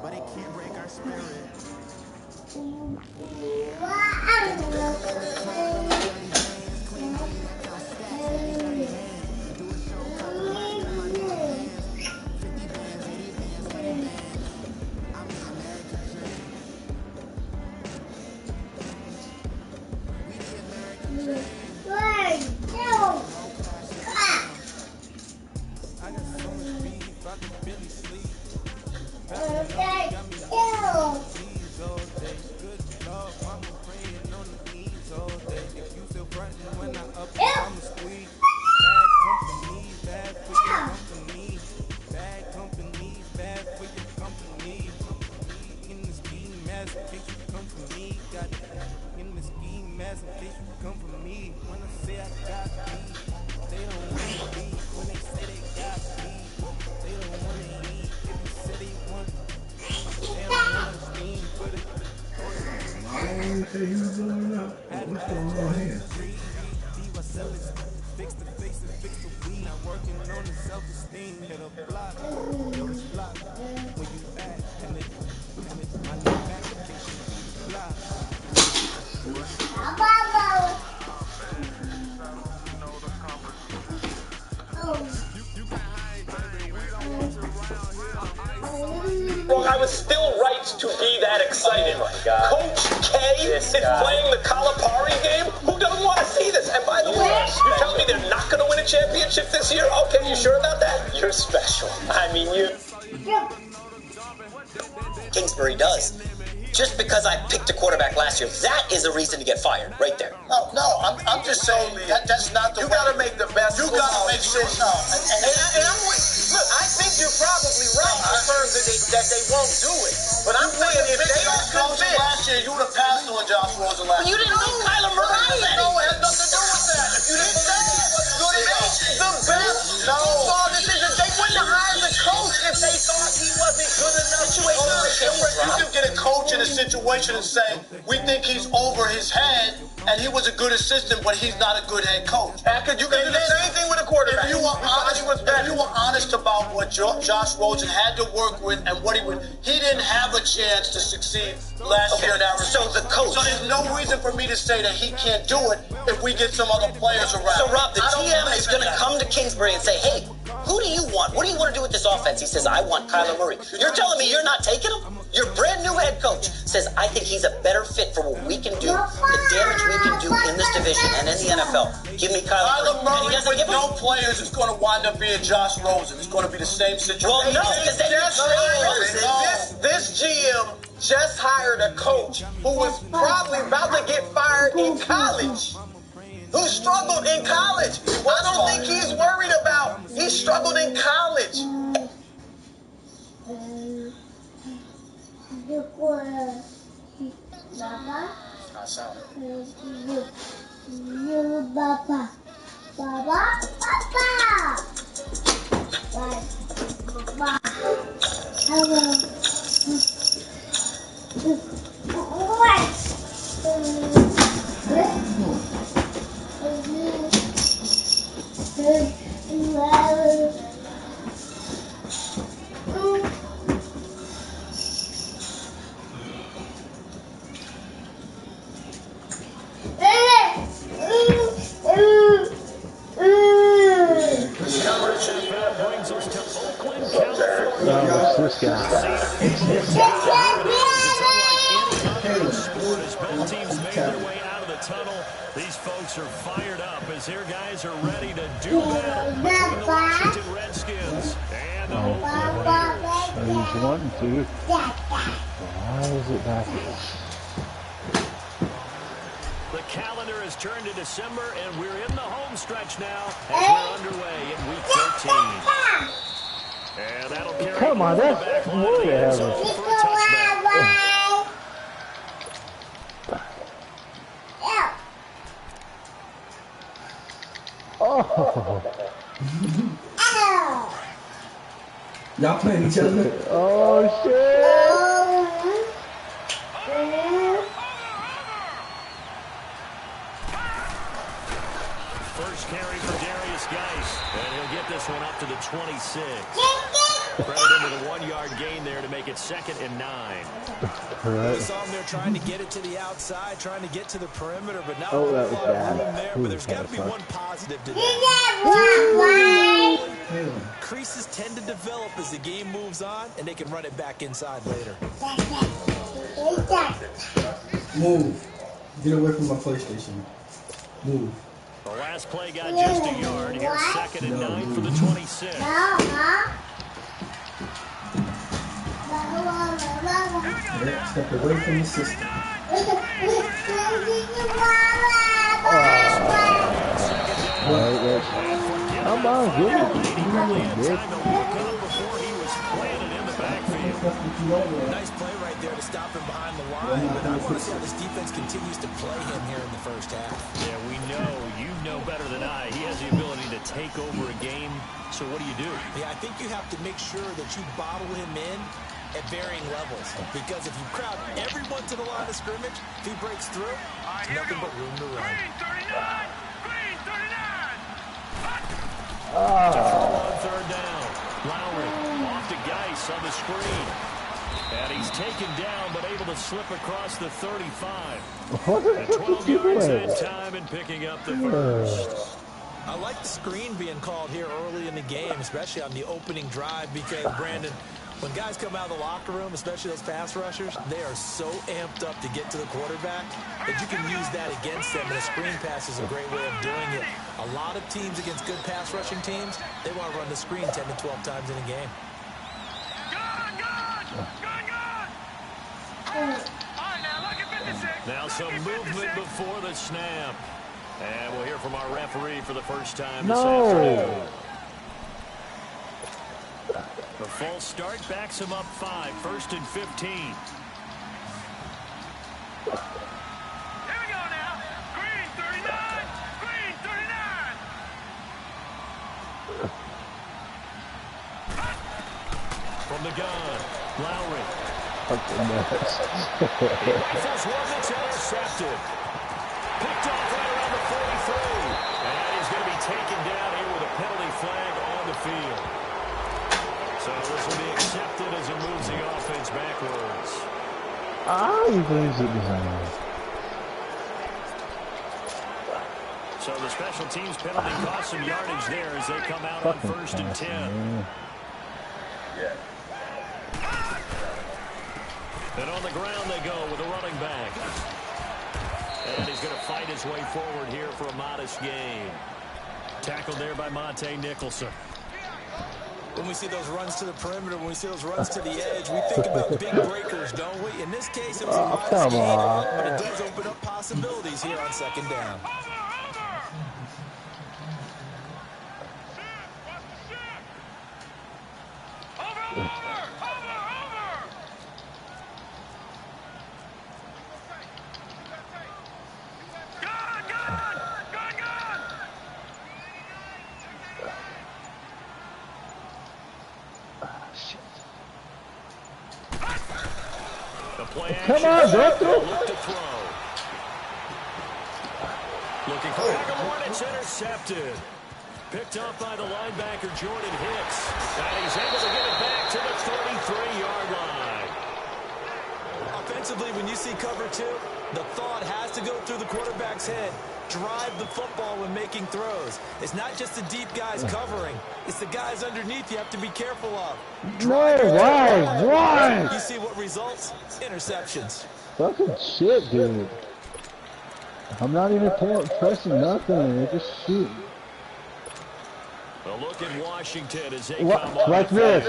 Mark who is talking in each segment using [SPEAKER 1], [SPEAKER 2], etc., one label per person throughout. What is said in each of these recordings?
[SPEAKER 1] But it can't break our spirit.
[SPEAKER 2] What's going on here?
[SPEAKER 3] Well, I was still right to be that excited.
[SPEAKER 4] Oh my God.
[SPEAKER 3] Coach K is playing the Kalapari game? Who doesn't want to see this? And by the way, you tell me they're not going to win a championship this year? Okay, you sure about that?
[SPEAKER 4] You're special. I mean, you... Kingsbury does. Just because I picked a quarterback last year, that is a reason to get fired, right there.
[SPEAKER 5] No, I'm just saying that's not the way.
[SPEAKER 3] You got to make the best.
[SPEAKER 5] You got to make sure. No,
[SPEAKER 3] and I'm with, look, I think you're probably right in terms of that they won't do it. But I'm saying if they don't convince...
[SPEAKER 5] last year, you would have passed on Josh Rosen last year.
[SPEAKER 4] But you didn't know Kyler Murray.
[SPEAKER 5] No, it has nothing to do with that. If you didn't say it was good enough.
[SPEAKER 3] The best football decision. They wouldn't have hired the coach if they thought he wasn't good enough.
[SPEAKER 5] You can get a coach in a situation and say, we think he's over his head, and he was a good assistant, but he's not a good head coach.
[SPEAKER 3] You can do the same thing with a quarterback.
[SPEAKER 5] If you were honest about what Josh Rosen had to work with and what he didn't have a chance to succeed last year in Arizona.
[SPEAKER 4] So the coach.
[SPEAKER 5] So there's no reason for me to say that he can't do it if we get some other players around.
[SPEAKER 4] So Rob, the GM is going to come to Kingsbury and say, hey, who do you want? What do you want to do with this offense? He says, I want Kyler Murray. You're telling me you're not taking him? Your brand new head coach says, I think he's a better fit for what we can do, the damage we can do in this division and in the NFL. Give me Kyler Murray.
[SPEAKER 5] Murray with no players is going to wind up being Josh Rosen. It's going to be the same situation.
[SPEAKER 4] Well, no, because then
[SPEAKER 3] this GM just hired a coach who was probably about to get fired in college. Who struggled in college. Well, I don't think he's worried about. He struggled in college.
[SPEAKER 2] This guy.
[SPEAKER 1] Both teams made their way out of the
[SPEAKER 6] tunnel. These folks are fired up as their guys are ready to do battle between the Washington Redskins and the Oakland Raiders.
[SPEAKER 2] He's wanting to. Why is it backwards?
[SPEAKER 6] The calendar has turned to December, and we're in the home stretch now as we're underway in Week 13. And that'll carry
[SPEAKER 2] Come on, that's
[SPEAKER 6] back line
[SPEAKER 2] more
[SPEAKER 6] of the end
[SPEAKER 2] than
[SPEAKER 6] zone for a touchback.
[SPEAKER 2] Oh.
[SPEAKER 7] Y'all playing each other?
[SPEAKER 2] Oh, shit.
[SPEAKER 6] First carry for Darius Geis, and he'll get this one up to the 26. Credit into the 1-yard gain there to make it 2nd and 9.
[SPEAKER 2] Right.
[SPEAKER 1] You saw them there trying to get it to the outside, trying to get to the perimeter, but not
[SPEAKER 2] Oh,
[SPEAKER 1] a
[SPEAKER 2] that was
[SPEAKER 1] lot of
[SPEAKER 2] bad.
[SPEAKER 1] room there.
[SPEAKER 2] Ooh,
[SPEAKER 1] But there's got to be
[SPEAKER 2] that
[SPEAKER 1] one positive to that. Creases tend to develop as the game moves on, and they can run it back inside later.
[SPEAKER 7] Move. Get away from my PlayStation. Move.
[SPEAKER 6] The last play got just a yard. Here's 2nd and 9 for the 26.
[SPEAKER 7] Yeah, step away from the system.
[SPEAKER 2] Come on, get it.
[SPEAKER 1] Nice play right there to stop him behind the line, but I want to see how this defense continues to play him here in the first half.
[SPEAKER 6] Yeah, we know. You know better than I. He has the ability to take over a game. So what do you do?
[SPEAKER 1] Yeah, I think you have to make sure that you bottle him in at varying levels. Because if you crowd everyone to the line of scrimmage, if he breaks through, there's nothing but room to run.
[SPEAKER 6] On 3rd down. Lowry off to Geis on the screen. And he's taken down, but able to slip across the 35.
[SPEAKER 2] What?
[SPEAKER 6] 12 yards that time and picking up the first.
[SPEAKER 1] I like the screen being called here early in the game, especially on the opening drive, because, Brandon, when guys come out of the locker room, especially those pass rushers, they are so amped up to get to the quarterback that you can use that against them, and a screen pass is a great way of doing it. A lot of teams against good pass rushing teams, they want to run the screen 10 to 12 times in a game.
[SPEAKER 6] Now some movement before the snap. And we'll hear from our referee for the first time this afternoon. The false start backs him up 5, 1st and 15.
[SPEAKER 8] Here we go now. Green 39. Green 39.
[SPEAKER 6] From the gun, Lowry.
[SPEAKER 2] Fucking nuts.
[SPEAKER 6] He rifles one that's intercepted. Picked off right around the 43. And he's going to be taken down here with a penalty flag on the field. So this will be accepted as it moves the offense backwards.
[SPEAKER 2] He brings it behind.
[SPEAKER 6] So the special teams penalty cost some yardage there as they come out on 1st and 10.
[SPEAKER 5] Yeah.
[SPEAKER 6] And on the ground they go with a running back. And he's going to fight his way forward here for a modest gain. Tackled there by Monte Nicholson.
[SPEAKER 1] When we see those runs to the perimeter, when we see those runs to the edge, we think about big breakers, don't we? In this case, it was a modest gain, but it does open up possibilities here on 2nd down.
[SPEAKER 2] Come on, don't throw.
[SPEAKER 6] Look to throw. Looking for Hagel, it's intercepted. Picked up by the linebacker, Jordan Hicks. And he's able to get it back to the 33-yard line.
[SPEAKER 1] Offensively, when you see cover 2, the thought has to go through the quarterback's head. Drive the football when making throws. It's not just the deep guys covering. It's the guys underneath you have to be careful of.
[SPEAKER 2] Why?
[SPEAKER 1] You see what results? Interceptions.
[SPEAKER 2] Fucking shit, dude. I'm not even pressing nothing. They're just shooting.
[SPEAKER 6] A look at Washington as they
[SPEAKER 2] What?
[SPEAKER 6] come on.
[SPEAKER 2] Like this.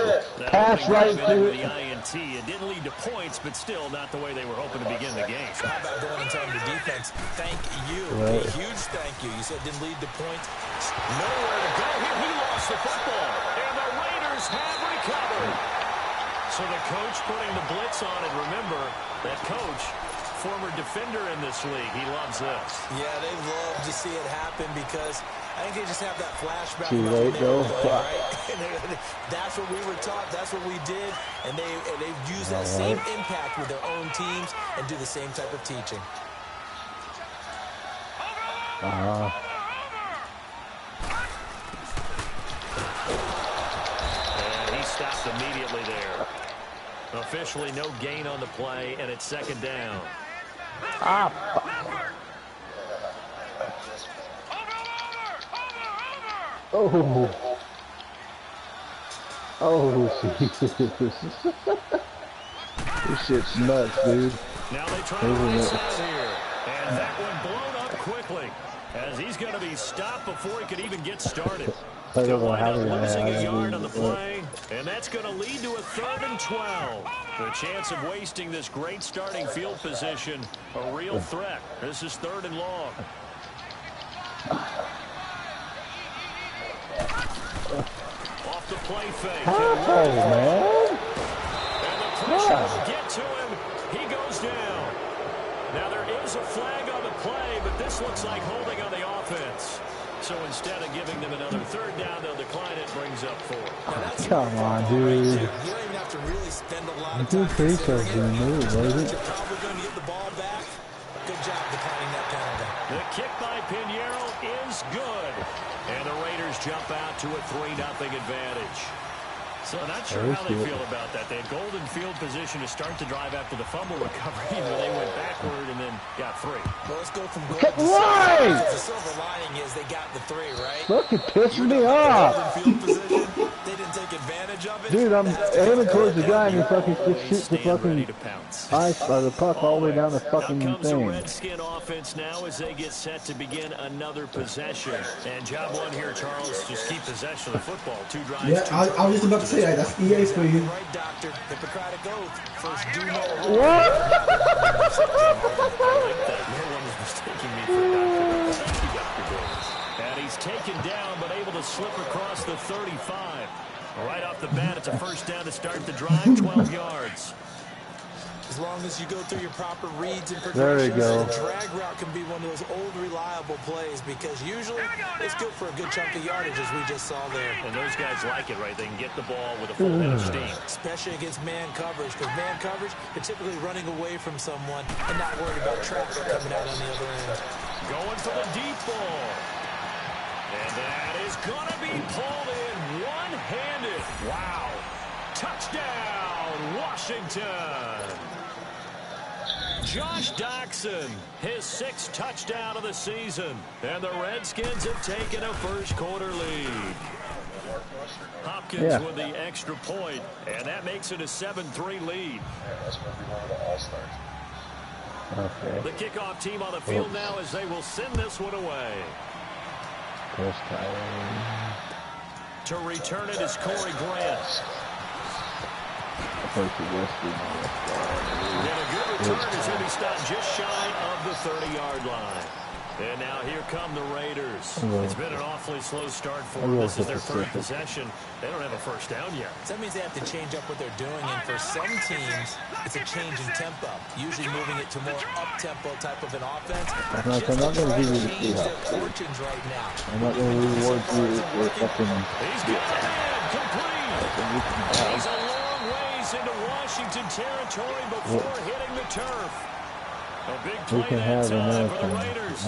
[SPEAKER 2] Pass right
[SPEAKER 6] to
[SPEAKER 2] to
[SPEAKER 6] the INT. It didn't lead to points, but still not the way they were hoping to begin the game.
[SPEAKER 1] How about going and telling the defense, thank you.
[SPEAKER 2] Right.
[SPEAKER 1] A huge thank you. You said didn't lead to points.
[SPEAKER 6] Nowhere to go here. He lost the football. And the Raiders have recovered. So the coach putting the blitz on it. Remember, that coach, former defender in this league. He loves this.
[SPEAKER 1] Yeah, they love to see it happen because I think they just have that flashback.
[SPEAKER 2] Too late, though.
[SPEAKER 1] Right? That's what we were taught. That's what we did. And they've used that same impact with their own teams and do the same type of teaching.
[SPEAKER 6] And he stopped immediately there. Officially no gain on the play, and it's second down.
[SPEAKER 2] Oh. Oh, Jesus. This shit's nuts, dude.
[SPEAKER 6] Now they try to race out here. And that one blown up quickly as he's going to be stopped before he could even get started.
[SPEAKER 2] I don't know how
[SPEAKER 6] They'll wind up losing a yard on the
[SPEAKER 2] to
[SPEAKER 6] play, and that's going to lead to a 3rd and 12. The chance of wasting this great starting field position, a real threat. This is 3rd and long. Off the play fake.
[SPEAKER 2] Oh, man.
[SPEAKER 6] And the pressure will get to him. He goes down. Now there is a flag on the play, but this looks like holding on the offense. So instead of giving them another 3rd down, they'll decline it. Brings up 4.
[SPEAKER 2] Come on, dude.
[SPEAKER 1] You don't even have to really spend a lot of
[SPEAKER 2] You
[SPEAKER 1] time.
[SPEAKER 2] pretty so move, wasn't it?
[SPEAKER 1] You're probably going to get the ball back. Good job declining that penalty.
[SPEAKER 6] The kick by Pinheiro is good. And the Raiders jump out to a 3-0 advantage. So not sure how they feel about that. They had golden field position to start the drive after the fumble recovery, but they went backward and then got 3.
[SPEAKER 1] Well, let's go from gold to
[SPEAKER 2] Why?
[SPEAKER 1] silver. The silver lining is they got the 3, right?
[SPEAKER 2] Fucking pissing me off.
[SPEAKER 1] Golden field position. They didn't take advantage of it.
[SPEAKER 2] Dude, I'm aiming towards the guy and he fucking just shoots the
[SPEAKER 6] Stand ready
[SPEAKER 2] fucking
[SPEAKER 6] to pounce.
[SPEAKER 2] the puck all the way down the fucking
[SPEAKER 6] Out comes the
[SPEAKER 2] thing.
[SPEAKER 6] Redskin offense now as they get set to begin another possession. And job one here, Charles, just keep possession of the football. 2 drives.
[SPEAKER 7] Yeah, I was just about to say that. That's EA for you.
[SPEAKER 1] Right, doctor. Hippocratic oath. First, do no
[SPEAKER 2] What?
[SPEAKER 6] I like that. No one was mistaking me for a doctor. Thank you, Dr. Davis. And he's taken down, but able to slip across the 35. Right off the bat, it's a first down to start the drive, 12 yards.
[SPEAKER 1] As long as you go through your proper reads and
[SPEAKER 2] There you
[SPEAKER 1] progressions,
[SPEAKER 2] go.
[SPEAKER 1] the drag route can be one of those old, reliable plays because usually it's good for a good chunk of yardage, as we just saw there.
[SPEAKER 6] And those guys like it, right? They can get the ball with a full head of steam.
[SPEAKER 1] Especially against man coverage, because man coverage, they're typically running away from someone and not worried about traffic coming out on the other end.
[SPEAKER 6] Going for the deep ball. And that is going to be pulled in one-handed. Wow. Touchdown, Washington. Josh Doxson, his 6th touchdown of the season. And the Redskins have taken a first-quarter lead. Hopkins with the extra point, and that makes it a 7-3 lead.
[SPEAKER 2] Okay.
[SPEAKER 6] The kickoff team on the field now as they will send this one away.
[SPEAKER 2] First time.
[SPEAKER 6] To return it is Corey Grant. And a good return is going to be stopped just shy of the 30-yard line. And now here come the Raiders. It's been an awfully slow start for them. This is their 3rd possession. They don't have a first down yet.
[SPEAKER 1] So that means they have to change up what they're doing, and for some teams, it's a change in tempo, usually moving it to more up-tempo type of an offense.
[SPEAKER 2] I'm not going to give you the
[SPEAKER 1] Change their
[SPEAKER 2] Seahawks.
[SPEAKER 1] fortunes right now.
[SPEAKER 2] I'm not going to reward you with fucking...
[SPEAKER 6] He's got it in, complete. He's a long ways into Washington territory before hitting the turf. A big play that time for the Raiders.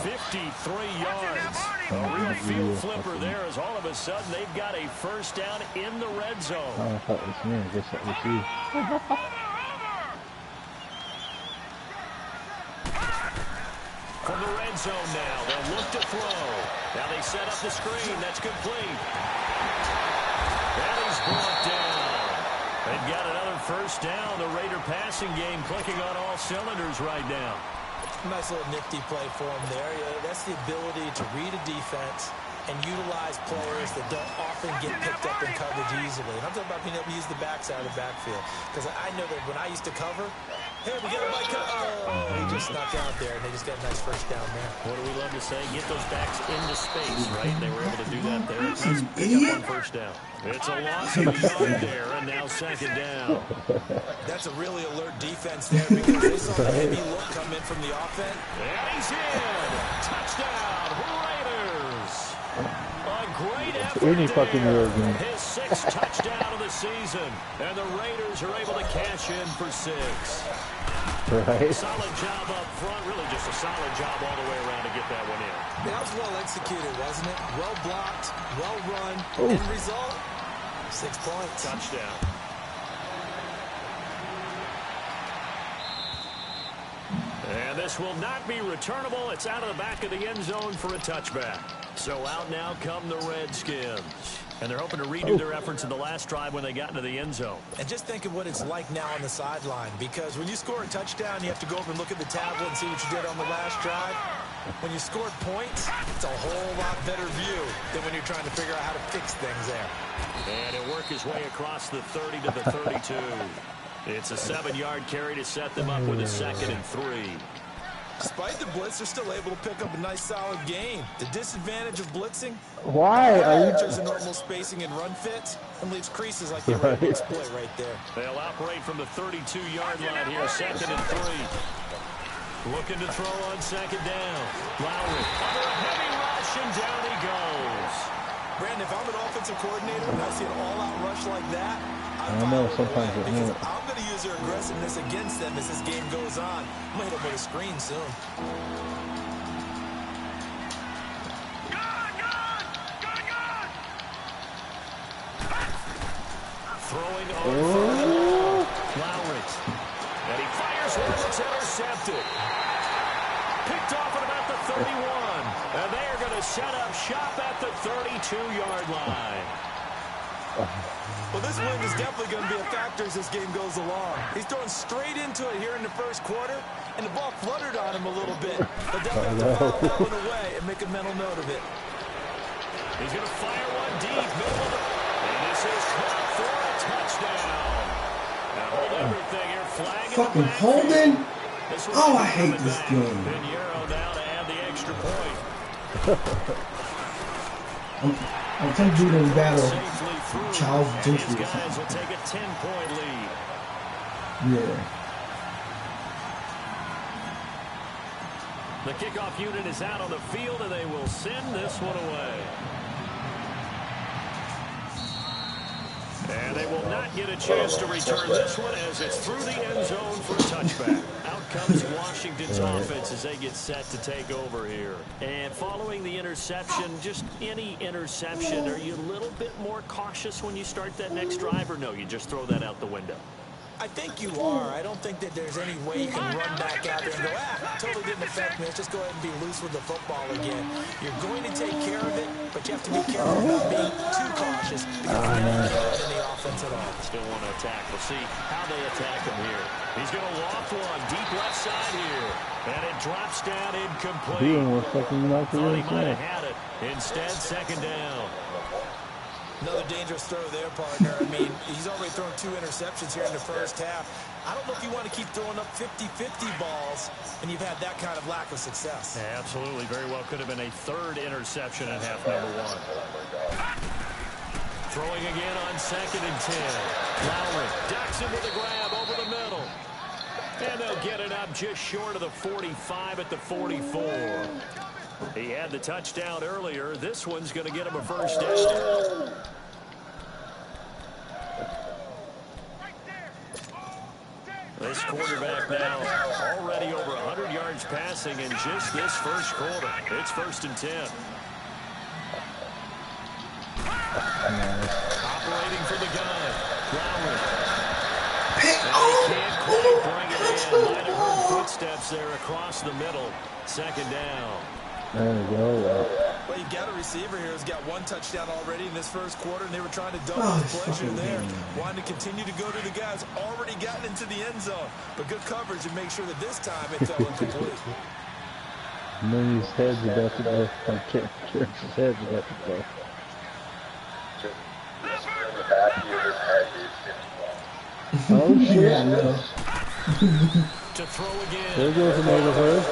[SPEAKER 6] 53 yards. A real field flipper there as all of a sudden they've got a first down in the red zone.
[SPEAKER 2] Oh, I thought it was me. I guess that was you.
[SPEAKER 6] From the red zone now, they'll look to throw. Now they set up the screen. That's complete. And he's brought down. They've got another first down. The Raider passing game clicking on all cylinders right now.
[SPEAKER 1] Nice little nifty play for him there. Yeah, that's the ability to read a defense and utilize players that don't often get picked up in coverage easily. And I'm talking about being able to use the backside of the backfield. Because I know that when I used to cover, hey, we got a bike. Oh, he just snuck out there, and they just got a nice first down there.
[SPEAKER 6] What do we love to say? Get those backs into space, right? They were able to do that there. Nice pick up on first down. It's a loss of a yard there, and now second down.
[SPEAKER 1] That's a really alert defense there because they saw the heavy look come in from the offense.
[SPEAKER 6] And he's in. Touchdown, Raiders. A great effort there. His sixth touchdown of the season. And the Raiders are able to cash in for 6.
[SPEAKER 2] Right.
[SPEAKER 6] Solid job up front. Really just a solid job all the way around to get that one in.
[SPEAKER 1] That was well executed, wasn't it? Well blocked, well run. End result, 6 points.
[SPEAKER 6] Touchdown. And this will not be returnable. It's out of the back of the end zone for a touchback. So out now come the Redskins. And they're hoping to redo their efforts in the last drive when they got into the end zone.
[SPEAKER 1] And just think of what it's like now on the sideline. Because when you score a touchdown, you have to go over and look at the tablet and see what you did on the last drive. When you scored points, it's a whole lot better view than when you're trying to figure out how to fix things there.
[SPEAKER 6] And he'll work his way across the 30 to the 32. It's a 7-yard carry to set them up with a 2nd and 3.
[SPEAKER 1] Despite the blitz, they're still able to pick up a nice solid gain. The disadvantage of blitzing,
[SPEAKER 2] Why are you?
[SPEAKER 1] there's a normal spacing and run fits and leaves creases like they were able split right there.
[SPEAKER 6] They'll operate from the 32-yard line here, 2nd and 3. Looking to throw on 2nd down. Lowry under a heavy rush, and down he goes.
[SPEAKER 1] Brandon, if I'm an offensive coordinator and I see an all-out rush like that,
[SPEAKER 2] I don't know, sometimes it
[SPEAKER 1] because
[SPEAKER 2] won't.
[SPEAKER 1] I'm going to use their aggressiveness against them as this game goes on. I'm going to hit them with a screen soon.
[SPEAKER 6] Throwing over Lowry. And he fires one that's intercepted. Picked off at about the 31. And they are going to set up shop at the 32-yard line.
[SPEAKER 1] Well, this win is definitely going to be a factor as this game goes along. He's throwing straight into it here in the first quarter, and the ball fluttered on him a little bit. But definitely have to file that one away and make a mental note of it.
[SPEAKER 6] He's going to fire one deep, middle of the... And this is caught for a touchdown. Now hold everything here, flag.
[SPEAKER 7] Fucking holding? Oh, I hate this game.
[SPEAKER 6] Pinheiro now to add the extra point.
[SPEAKER 7] I'm trying to do them battle Charles Gentry or
[SPEAKER 6] These guys will
[SPEAKER 7] something.
[SPEAKER 6] take a 10-point lead.
[SPEAKER 7] Yeah.
[SPEAKER 6] The kickoff unit is out on the field, and they will send this one away. And they will not get a chance to return this one as it's through the end zone for a touchback. Out comes Washington's offense as they get set to take over here. And following the interception, just any interception, are you a little bit more cautious when you start that next drive, or no, you just throw that out the window?
[SPEAKER 1] I think you are. I don't think that there's any way you can run back out there and go, totally didn't affect me. Let's just go ahead and be loose with the football again. You're going to take care of it, but you have to be careful about being too cautious because they don't get it in the offense at all.
[SPEAKER 6] Still want to attack. We'll see how they attack him here. He's going to loft one deep left side here, and it drops down incomplete. Thought he might have had it. Instead, 2nd down.
[SPEAKER 1] Another dangerous throw there, partner. I mean, he's already thrown 2 interceptions here in the first half. I don't know if you want to keep throwing up 50-50 balls, and you've had that kind of lack of success.
[SPEAKER 6] Yeah, absolutely. Very well could have been a 3rd interception in half number 1. Throwing again on 2nd and 10. Lowry ducks him with a grab over the middle. And they'll get it up just short of the 45 at the 44. He had the touchdown earlier. This one's going to get him a first down. This quarterback now already over 100 yards passing in just this first quarter. It's 1st and 10. Operating for the gun. Lowry. And he can't quite bring it in. Might have heard footsteps there across the middle. 2nd down.
[SPEAKER 2] There we go.
[SPEAKER 1] Well, you got a receiver here who's got one touchdown already in this first quarter, and they were trying to double the pleasure there. Wanting to continue to go to the guys already gotten into the end zone. But good coverage and make sure that this time it fell incomplete.
[SPEAKER 2] Mooney's head's about to go. Church's head's about to go. Oh, shit.
[SPEAKER 6] To throw again.
[SPEAKER 2] There goes the neighborhood.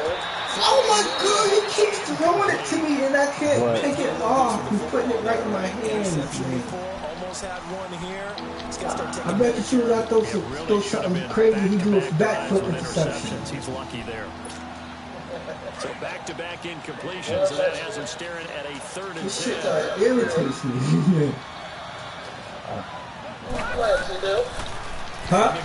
[SPEAKER 7] Oh my god, he keeps throwing it to me and I can't pick it off. He's putting it right in my hands.
[SPEAKER 1] Almost had one here.
[SPEAKER 7] I bet you was out those something crazy. He do a backfoot interception.
[SPEAKER 6] He's lucky there. So back-to-back incompletions, and that has him staring at a 3rd and 10.
[SPEAKER 7] This shit irritates me. Huh?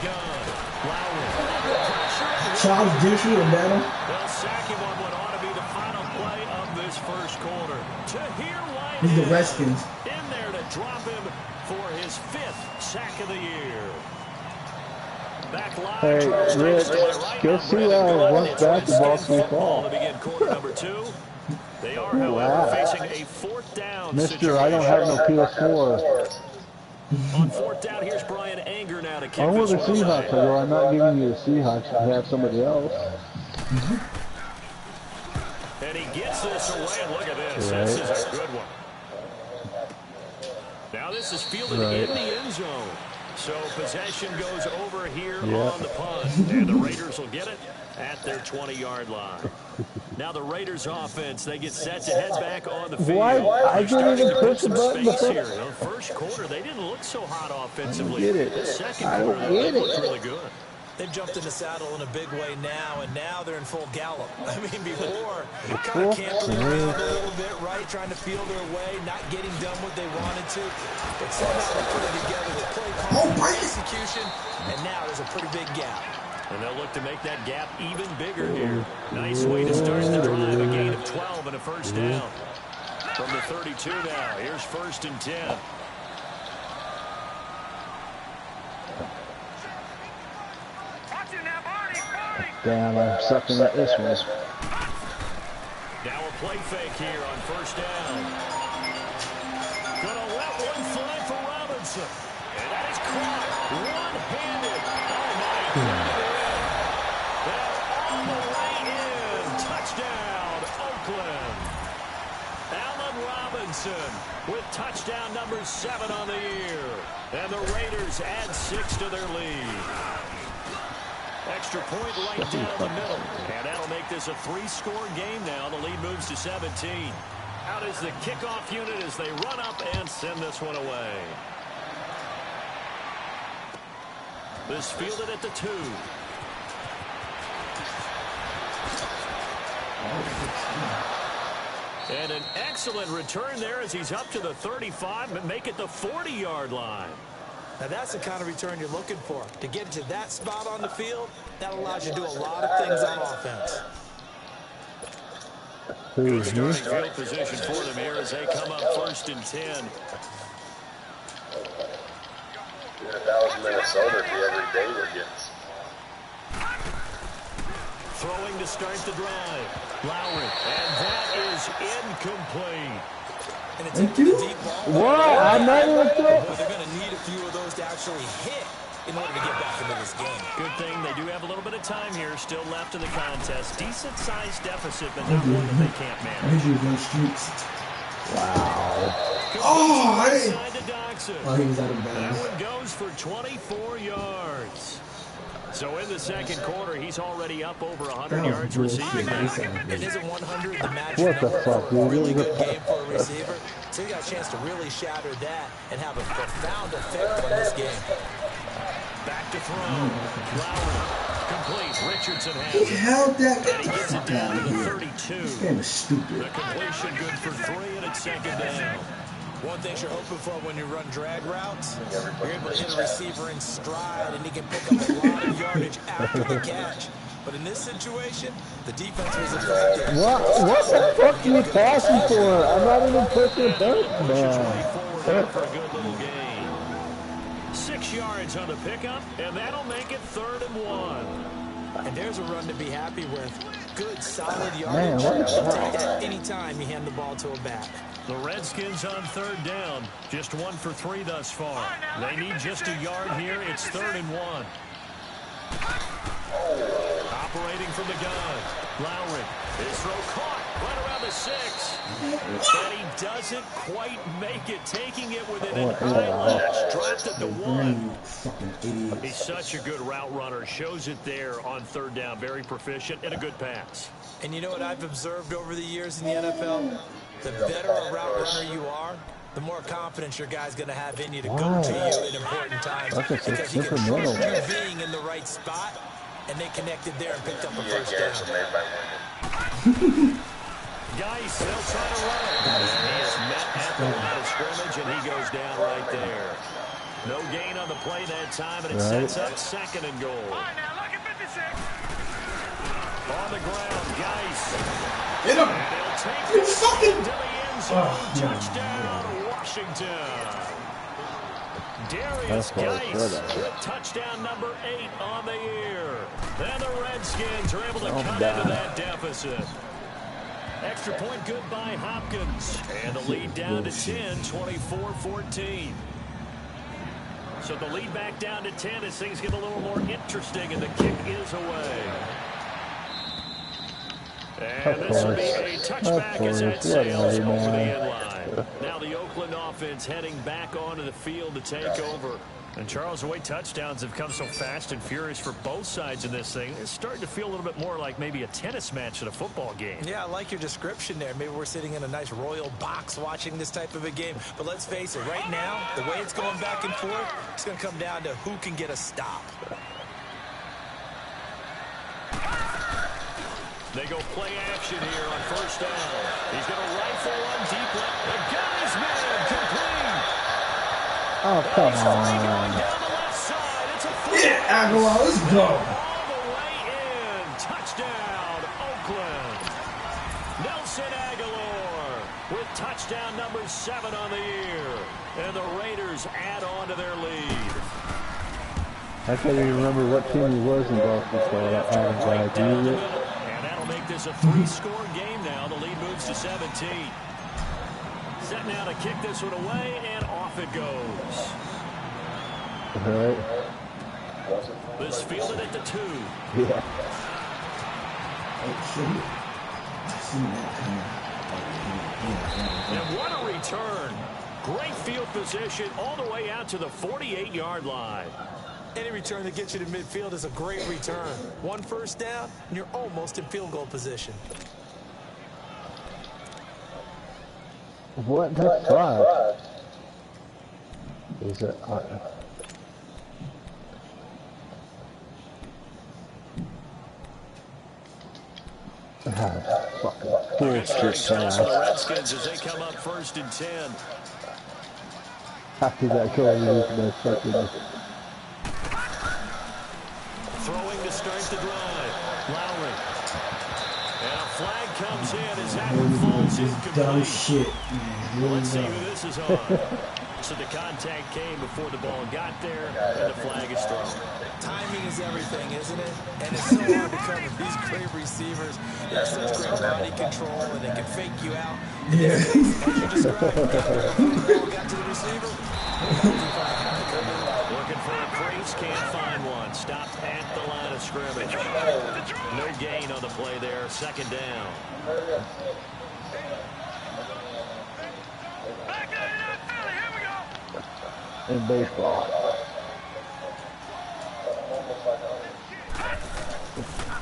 [SPEAKER 7] Charles Dixie and Battle.
[SPEAKER 6] They'll sack him on what ought to be the final play of this first quarter. Tahir White
[SPEAKER 7] He's the Redskins.
[SPEAKER 6] in there to drop him for his 5th sack of the year. Back live.
[SPEAKER 2] Hey, Rich, go see once basketball we fall.
[SPEAKER 6] To begin quarter number 2. They are, however, facing a 4th down
[SPEAKER 2] Mister,
[SPEAKER 6] situation.
[SPEAKER 2] I don't have no PS4.
[SPEAKER 6] On 4th down, here's Brian Anger now to kick
[SPEAKER 2] I'm with the
[SPEAKER 6] this one
[SPEAKER 2] Seahawks. I
[SPEAKER 6] away.
[SPEAKER 2] go, I'm not giving you the Seahawks. I have somebody else.
[SPEAKER 6] And he gets this away, and look at this.
[SPEAKER 2] Right.
[SPEAKER 6] This is a good one. Now this is fielded in the end zone. So possession goes over here on the punt. And the Raiders will get it at their 20-yard line. Now the Raiders offense, they get set to head back on the field.
[SPEAKER 2] Why? I didn't even push the button.
[SPEAKER 6] Here. The first quarter, they didn't look so hot offensively.
[SPEAKER 2] I don't get it.
[SPEAKER 6] The second
[SPEAKER 2] I don't
[SPEAKER 6] quarter,
[SPEAKER 2] get
[SPEAKER 6] they looked
[SPEAKER 2] it.
[SPEAKER 6] really good.
[SPEAKER 1] They've jumped in the saddle in a big way now, and now they're in full gallop. I mean, before, kind of cantering around a little bit, right, trying to feel their way, not getting done what they wanted to. But somehow they put it together with play confidence, execution, and now there's a pretty big gap.
[SPEAKER 6] And they'll look to make that gap even bigger here. Nice way to start the drive, a gain of 12 and a first down. From the 32 now, here's 1st and 10.
[SPEAKER 2] Damn, I'm sucking at this one.
[SPEAKER 6] Now a play fake here on 1st down. Gonna let one fly for Robinson. And that is caught one-handed. Oh, my goodness. They're all the way in. Touchdown, Oakland. Allen Robinson with touchdown number 7 on the year. And the Raiders add 6 to their lead. Extra point right down the middle. And that'll make this a 3-score game now. The lead moves to 17. Out is the kickoff unit as they run up and send this one away. This fielded at the 2. And an excellent return there as he's up to the 35, but make it the 40-yard line.
[SPEAKER 1] Now, that's the kind of return you're looking for. To get to that spot on the field, that allows you to do a lot of things on offense.
[SPEAKER 6] Good starting field position for them here as they come up 1st and 10.
[SPEAKER 9] If that was Minnesota, the every day would get.
[SPEAKER 6] Throwing to start the drive. Lowry. And that is incomplete.
[SPEAKER 1] And it's into the deep ball.
[SPEAKER 2] What? I'm not even
[SPEAKER 1] They're going to need a few of those to actually hit in order to get back into this game.
[SPEAKER 6] Good thing they do have a little bit of time here still left in the contest. Decent-sized deficit, but not one that they can't manage.
[SPEAKER 2] Wow.
[SPEAKER 7] Oh,
[SPEAKER 6] Inside to Doxson.
[SPEAKER 7] Oh, he was out of
[SPEAKER 6] That
[SPEAKER 7] bounds.
[SPEAKER 6] one goes for 24 yards. So in the second quarter, he's already up over 100 yards receiving.
[SPEAKER 1] It isn't 100 the magic
[SPEAKER 2] What the
[SPEAKER 1] number
[SPEAKER 2] fuck,
[SPEAKER 1] for a
[SPEAKER 2] dude?
[SPEAKER 1] really good game for a receiver. So you got a chance to really shatter that and have a profound effect on this game.
[SPEAKER 6] Back to throw. Lowry. Complete. Richardson has
[SPEAKER 7] He
[SPEAKER 6] it.
[SPEAKER 7] held that.
[SPEAKER 6] And he gets it down to the 32.
[SPEAKER 7] This game is stupid.
[SPEAKER 6] The completion good for 3, and it's 2nd down.
[SPEAKER 1] One thing you're hoping for when you run drag routes, you're able to hit a receiver in stride and he can pick up a lot of yardage after the catch. But in this situation, the defense was effective.
[SPEAKER 2] What the fuck are you passing for? I'm not even pushing a button now.
[SPEAKER 6] Forward for a good little gain. 6 yards on the pickup, and that'll make it 3rd and 1.
[SPEAKER 1] And there's a run to be happy with. good, solid yardage.
[SPEAKER 2] Man, what
[SPEAKER 1] She'll
[SPEAKER 2] the
[SPEAKER 1] take that anytime you hand the ball to a back.
[SPEAKER 6] The Redskins on third down. Just 1 for 3 thus far. They need just a yard here. It's 3rd and 1. Operating from the gun. Lowry. His throw caught right around the 6. And he doesn't quite make it. Taking it within an eyelash. Dropped at the 1. He's such a good route runner. Shows it there on third down. Very proficient and a good pass.
[SPEAKER 1] And you know what I've observed over the years in the NFL? The better a route runner you are, the more confidence your guy's going to have in you to go to you in important times. Because he can trust you being in the right spot, and they connected there and picked up a first down.
[SPEAKER 6] Geis, they'll try to run it. And he is met at the line of scrimmage, and he goes down right there. No gain on the play that time, and it sets up 2nd and goal.
[SPEAKER 8] All right, now look at 56.
[SPEAKER 6] On the ground, Geis.
[SPEAKER 7] Hit him! You fucking...
[SPEAKER 6] To the end zone. Touchdown, Washington. Darius Geis with touchdown number 8 on the year. And the Redskins are able to cut into that deficit. Extra point good by Hopkins. And the lead down to 10, 24-14. So the lead back down to 10 as things get a little more interesting, and the kick is away. And this will be a touchback as that sails over the end line. Now the Oakland offense heading back onto the field to take over. And Charles, the way touchdowns have come so fast and furious for both sides in this thing, it's starting to feel a little bit more like maybe a tennis match at a football game.
[SPEAKER 1] Yeah, I like your description there. Maybe we're sitting in a nice royal box watching this type of a game. But let's face it, right now, the way it's going back and forth, it's going to come down to who can get a stop.
[SPEAKER 6] They go play action here on first down. He's going to rifle one deep left. The guy's man complete.
[SPEAKER 2] Oh, come on.
[SPEAKER 6] Down the left side. It's a
[SPEAKER 7] Yeah, Aguilar, let's go.
[SPEAKER 6] all the way in. Touchdown, Oakland. Nelson Aguilar with touchdown number 7 on the year. And the Raiders add on to their lead.
[SPEAKER 2] I can't even remember what team he was involved with, so I haven't got
[SPEAKER 6] Right down the
[SPEAKER 2] idea.
[SPEAKER 6] middle. And that'll make this a 3-score game now. The lead moves to 17. Set now to kick this one away, and off it goes.
[SPEAKER 2] All right.
[SPEAKER 6] This fielded at the 2.
[SPEAKER 2] Yeah.
[SPEAKER 6] And what a return. Great field position all the way out to the 48-yard line.
[SPEAKER 1] Any return that gets you to midfield is a great return. 1 first down, and you're almost in field goal position.
[SPEAKER 2] What the fuck? Is it? Fucking bullshit
[SPEAKER 6] For the
[SPEAKER 2] pass.
[SPEAKER 6] Redskins as they come up 1st and 10.
[SPEAKER 2] After that goal, he was my fucking...
[SPEAKER 6] Throwing to start the drive. Lowry. And a flag comes in as that one falls
[SPEAKER 7] Dumb
[SPEAKER 6] incomplete.
[SPEAKER 7] shit, man.
[SPEAKER 6] Let's see who this is on. So the contact came before the ball got there, and the flag is thrown.
[SPEAKER 1] Timing is everything, isn't it? And it's so hard to cover. These great receivers, they have such great body control, and they can fake you out.
[SPEAKER 7] Yeah.
[SPEAKER 1] As you described, the ball got to the receiver.
[SPEAKER 6] Looking for a crease, can't find one. Stopped at the line of scrimmage. No gain on the play there. 2nd down.
[SPEAKER 8] Back there in that Philly. Here we go.
[SPEAKER 2] In baseball.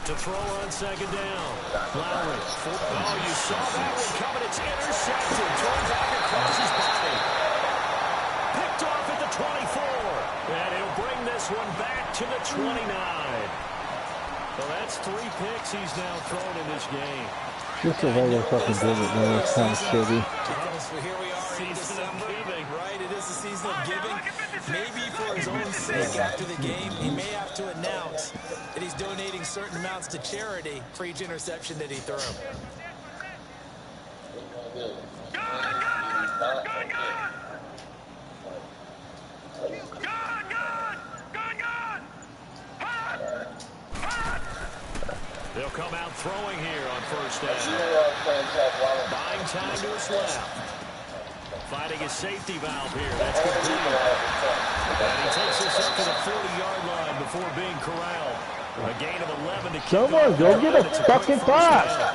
[SPEAKER 6] To throw on 2nd down. Lowry. Oh, you saw that one coming. It's intercepted. Thrown back across his body. Picked off at the 24. And he'll bring this one back to the 29. Well, that's 3 picks he's now thrown in this game.
[SPEAKER 2] Just the way they fucking did it, man. It's kind of shitty.
[SPEAKER 1] Because here we are in December, right? It is the season of giving. Maybe for his own sake after the game, he may have to announce that he's donating certain amounts to charity for each interception that he threw.
[SPEAKER 6] They'll come out throwing here on first down. Buying time to his left. Finding his safety valve here. That's complete. And he takes this up to the 40-yard line before being corralled. A gain of 11 to keep
[SPEAKER 2] Someone go get a fucking pass.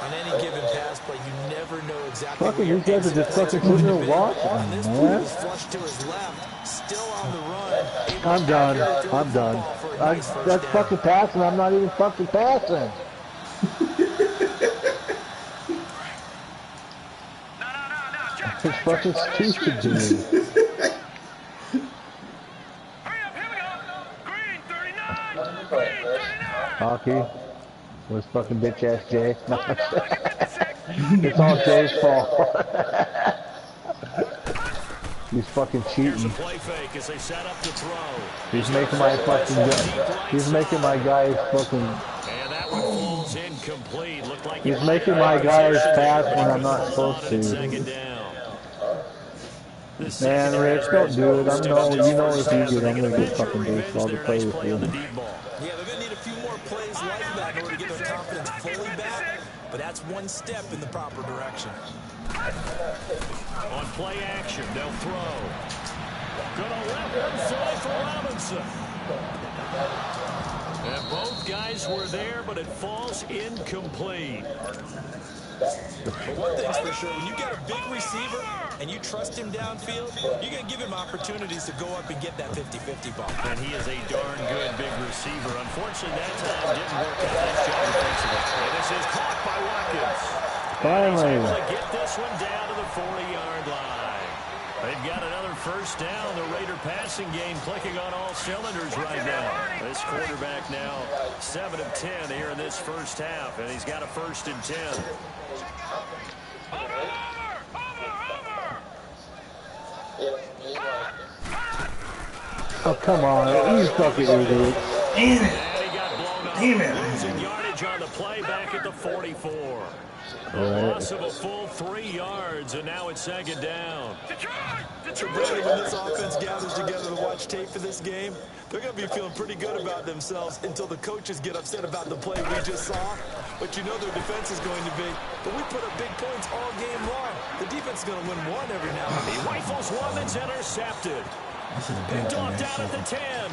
[SPEAKER 1] On any given pass play, you never know exactly
[SPEAKER 2] Fucking
[SPEAKER 1] where
[SPEAKER 2] these guys are just fucking sitting there watching,
[SPEAKER 1] on this play,
[SPEAKER 2] man.
[SPEAKER 1] was flushed to his left, still on the run.
[SPEAKER 2] I'm done. I'm done. That's fucking passing. I'm not even fucking passing. It's fucking stupid, dude.
[SPEAKER 8] Hurry up, here we go. Green 39. Green 39.
[SPEAKER 2] Hockey was fucking bitch ass Jay. It's all Jay's fault. He's fucking cheating.
[SPEAKER 6] Play fake as they set up to throw.
[SPEAKER 2] He's making my fucking. He's making my guys fucking.
[SPEAKER 6] And that one falls incomplete. Looked like
[SPEAKER 2] He's making my guys pass when I'm not supposed to.
[SPEAKER 6] Second down.
[SPEAKER 2] Man, Rich, don't do it. You know if you do, I'm gonna get fucking baseball to play with you.
[SPEAKER 1] Yeah, they're going to need a few more plays like that in order to get their confidence fully back, but that's one step in the proper direction.
[SPEAKER 6] On play action, they'll throw. Gonna let one fly for Robinson. And both guys were there, but it falls incomplete.
[SPEAKER 1] But one thing's for sure, when you get a big receiver and you trust him downfield, you're going to give him opportunities to go up and get that 50-50 ball.
[SPEAKER 6] And he is a darn good big receiver. Unfortunately, that time didn't work out. Nice job defensively. And this is caught by Watkins.
[SPEAKER 2] Finally.
[SPEAKER 6] He's able to get this one down to the 40-yard line. They've got another first down. The Raider passing game clicking on all cylinders right now. This quarterback now 7 of 10 here in this first half, and he's got a 1st and 10.
[SPEAKER 2] Oh, come on. You fucking idiot.
[SPEAKER 7] Damn it.
[SPEAKER 6] And he got blown up.
[SPEAKER 7] Damn it.
[SPEAKER 6] Losing yardage on the play back at the 44. A loss of a full 3 yards, and now it's 2nd down.
[SPEAKER 1] So, Brandon, when this offense gathers together to watch tape for this game, they're going to be feeling pretty good about themselves until the coaches get upset about the play we just saw. But you know their defense is going to be. But we put up big points all game long. The defense is going to win one every now and then.
[SPEAKER 6] He rifles one that's intercepted. Picked off down at the 10. And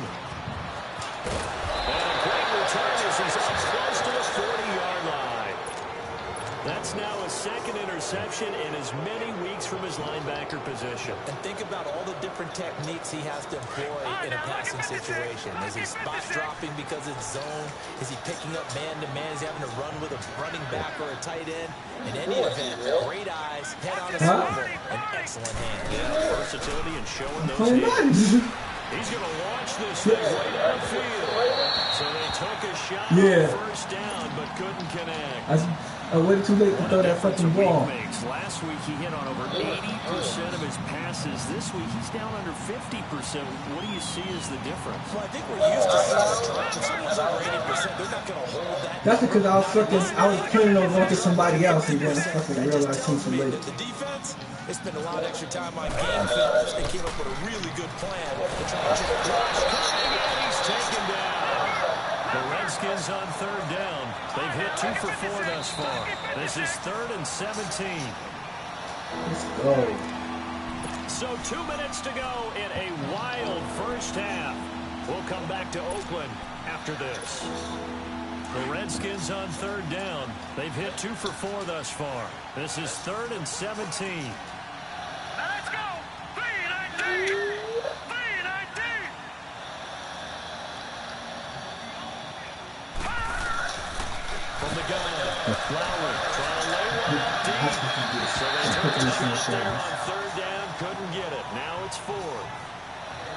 [SPEAKER 6] a great return as he's up close to the 40-yard line. That's now a 2nd interception in as many weeks from his linebacker position.
[SPEAKER 1] And think about all the different techniques he has to employ in a passing situation. Is he spot dropping because it's zone? Is he picking up man-to-man? Is he having to run with a running back or a tight end? In any event, great eyes, head on a swivel, and excellent hands.
[SPEAKER 6] Yeah, versatility and showing those hands. He's going to launch this thing right downfield. So they took a shot on first down, but couldn't connect.
[SPEAKER 7] I waited too late to throw that fucking ball.
[SPEAKER 6] Last week he hit on over 80% of his passes. This week he's down under 50%. What do you see as the difference?
[SPEAKER 1] Well, I think we're used to seeing if someone's over 80%, they're not going to hold that.
[SPEAKER 7] That's because I was planning on going to somebody else and then I fucking realized too late.
[SPEAKER 1] The defense, they spent a lot of extra time on game film. They came up with a really good plan to try and check
[SPEAKER 6] He's taken down. The Redskins on 3rd down. They've hit 2 for 4 thus far. This is 3rd and 17.
[SPEAKER 7] Let's go.
[SPEAKER 6] So 2 minutes to go in a wild first half. We'll come back to Oakland after this. The Redskins on 3rd down. They've hit 2 for 4 thus far. This is 3rd and 17.
[SPEAKER 8] Let's go. 3-19. 3-19.
[SPEAKER 6] From the gun, Lowry trying to lay one deep. So they took a shot there on 3rd down, couldn't get it. Now it's 4th.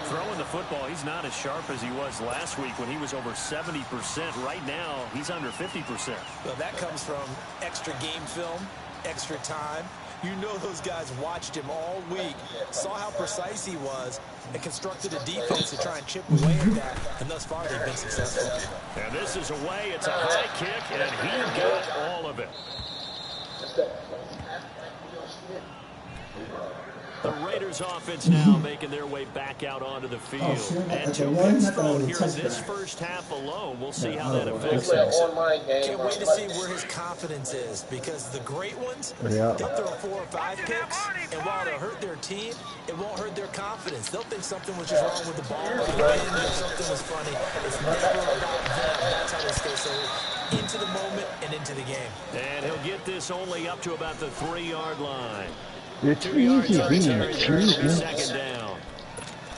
[SPEAKER 6] Throwing the football, he's not as sharp as he was last week when he was over 70%. Right now, he's under 50%.
[SPEAKER 1] Well, that comes from extra game film, extra time. You know those guys watched him all week, saw how precise he was, and constructed a defense to try and chip away at that, and thus far they've been successful.
[SPEAKER 6] And this is away. It's a high kick, and he got all of it. The Raiders offense now making their way back out onto the field. And 2 picks thrown here in this first half alone. We'll see how that affects him.
[SPEAKER 1] Can't wait to see where his confidence is, because the great ones, they'll throw 4 or 5 picks, and while they'll hurt their team, it won't hurt their confidence. They'll think something was just wrong with the ball, or something was funny. It's never about them. That's how they stay so into the moment and into the game.
[SPEAKER 6] And he'll get this only up to about the 3-yard line.
[SPEAKER 2] It's
[SPEAKER 6] 2 yards
[SPEAKER 2] easy
[SPEAKER 6] on
[SPEAKER 2] being
[SPEAKER 6] carry
[SPEAKER 2] a
[SPEAKER 6] there. It'll be
[SPEAKER 2] cheese.
[SPEAKER 6] second down.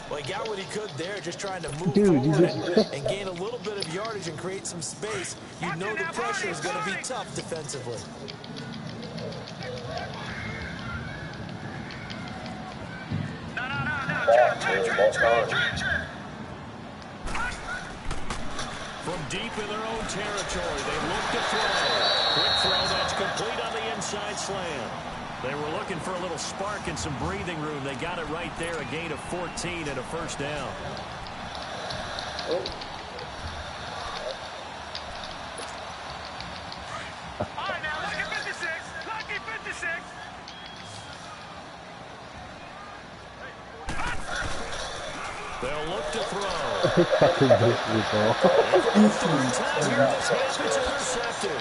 [SPEAKER 1] Well, he got what he could there, just trying to move
[SPEAKER 2] Dude,
[SPEAKER 1] forward and gain a little bit of yardage and create some space. You know the pressure is going to be tough defensively.
[SPEAKER 6] From deep in their own territory, they look to throw. Quick throw that's complete on the inside slant. They were looking for a little spark and some breathing room. They got it right there, a gain of 14 and a first down.
[SPEAKER 8] All right, now, lucky 56. Lucky 56.
[SPEAKER 6] They'll look to throw.
[SPEAKER 2] Fucking this ball.
[SPEAKER 6] Third time here this half, it's intercepted.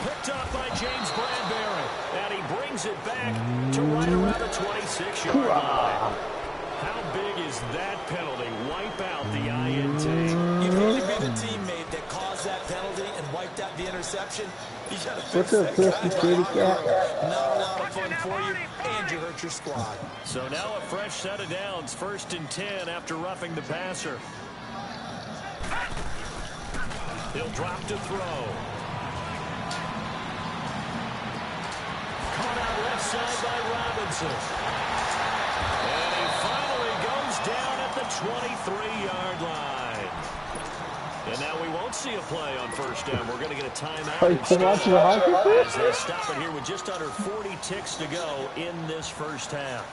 [SPEAKER 6] Picked up by James Bradbury. And he brings it back to right around the 26-yard line. How big is that penalty? Wipe out the INT.
[SPEAKER 1] You'd hate to be the teammate that caused that penalty and wiped out the interception. You got to fix
[SPEAKER 2] What's up,
[SPEAKER 1] that
[SPEAKER 2] Frisky
[SPEAKER 1] guy.
[SPEAKER 2] Kitty Cat?
[SPEAKER 1] Not a lot of fun for you, and you hurt your squad.
[SPEAKER 6] So now a fresh set of downs, 1st and 10 after roughing the passer. He'll drop to throw. Caught out left side by Robinson. And he finally goes down at the 23-yard line. And now we won't see a play on first down. We're going to get a timeout as they stop it here with just under 40 ticks to go in this first half.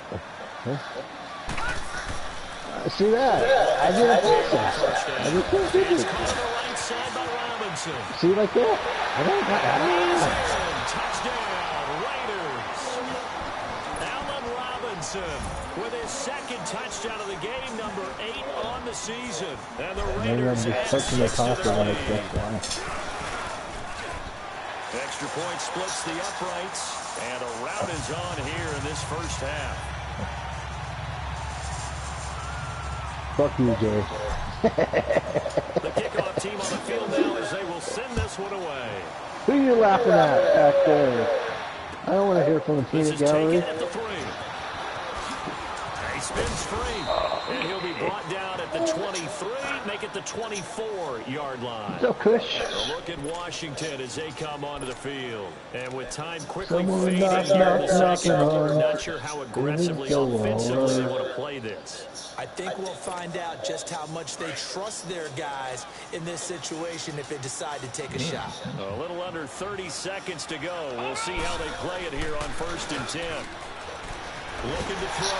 [SPEAKER 2] See that? I didn't think so. I just couldn't do
[SPEAKER 6] It's
[SPEAKER 2] it.
[SPEAKER 6] caught on the right side by Robinson.
[SPEAKER 2] See like that?
[SPEAKER 6] Touchdown, Raiders. Allen Robinson with his 2nd touchdown of the game, number 8 on the season. And the Raiders add 6 to the lead. Extra point splits the uprights, and a rout is on here in this first half.
[SPEAKER 2] Fuck you, Jay.
[SPEAKER 6] The kickoff team on the field now as they will send this one away.
[SPEAKER 2] Who are you laughing at back there? I don't want to hear from the
[SPEAKER 6] This
[SPEAKER 2] peanut
[SPEAKER 6] is
[SPEAKER 2] gallery.
[SPEAKER 6] taken at the 3. He spins free, and he'll be brought down at the 23, make it the 24-yard line.
[SPEAKER 2] So Kush.
[SPEAKER 6] A look at Washington as they come onto the field. And with time quickly
[SPEAKER 2] Someone
[SPEAKER 6] fading
[SPEAKER 2] knock,
[SPEAKER 6] here in the
[SPEAKER 2] knock,
[SPEAKER 6] second
[SPEAKER 2] knock,
[SPEAKER 6] quarter,
[SPEAKER 2] knock.
[SPEAKER 6] not sure how aggressively, offensively they want to play this.
[SPEAKER 1] I think we'll find out just how much they trust their guys in this situation if they decide to take a shot.
[SPEAKER 6] A little under 30 seconds to go. We'll see how they play it here on 1st and 10. Looking to throw.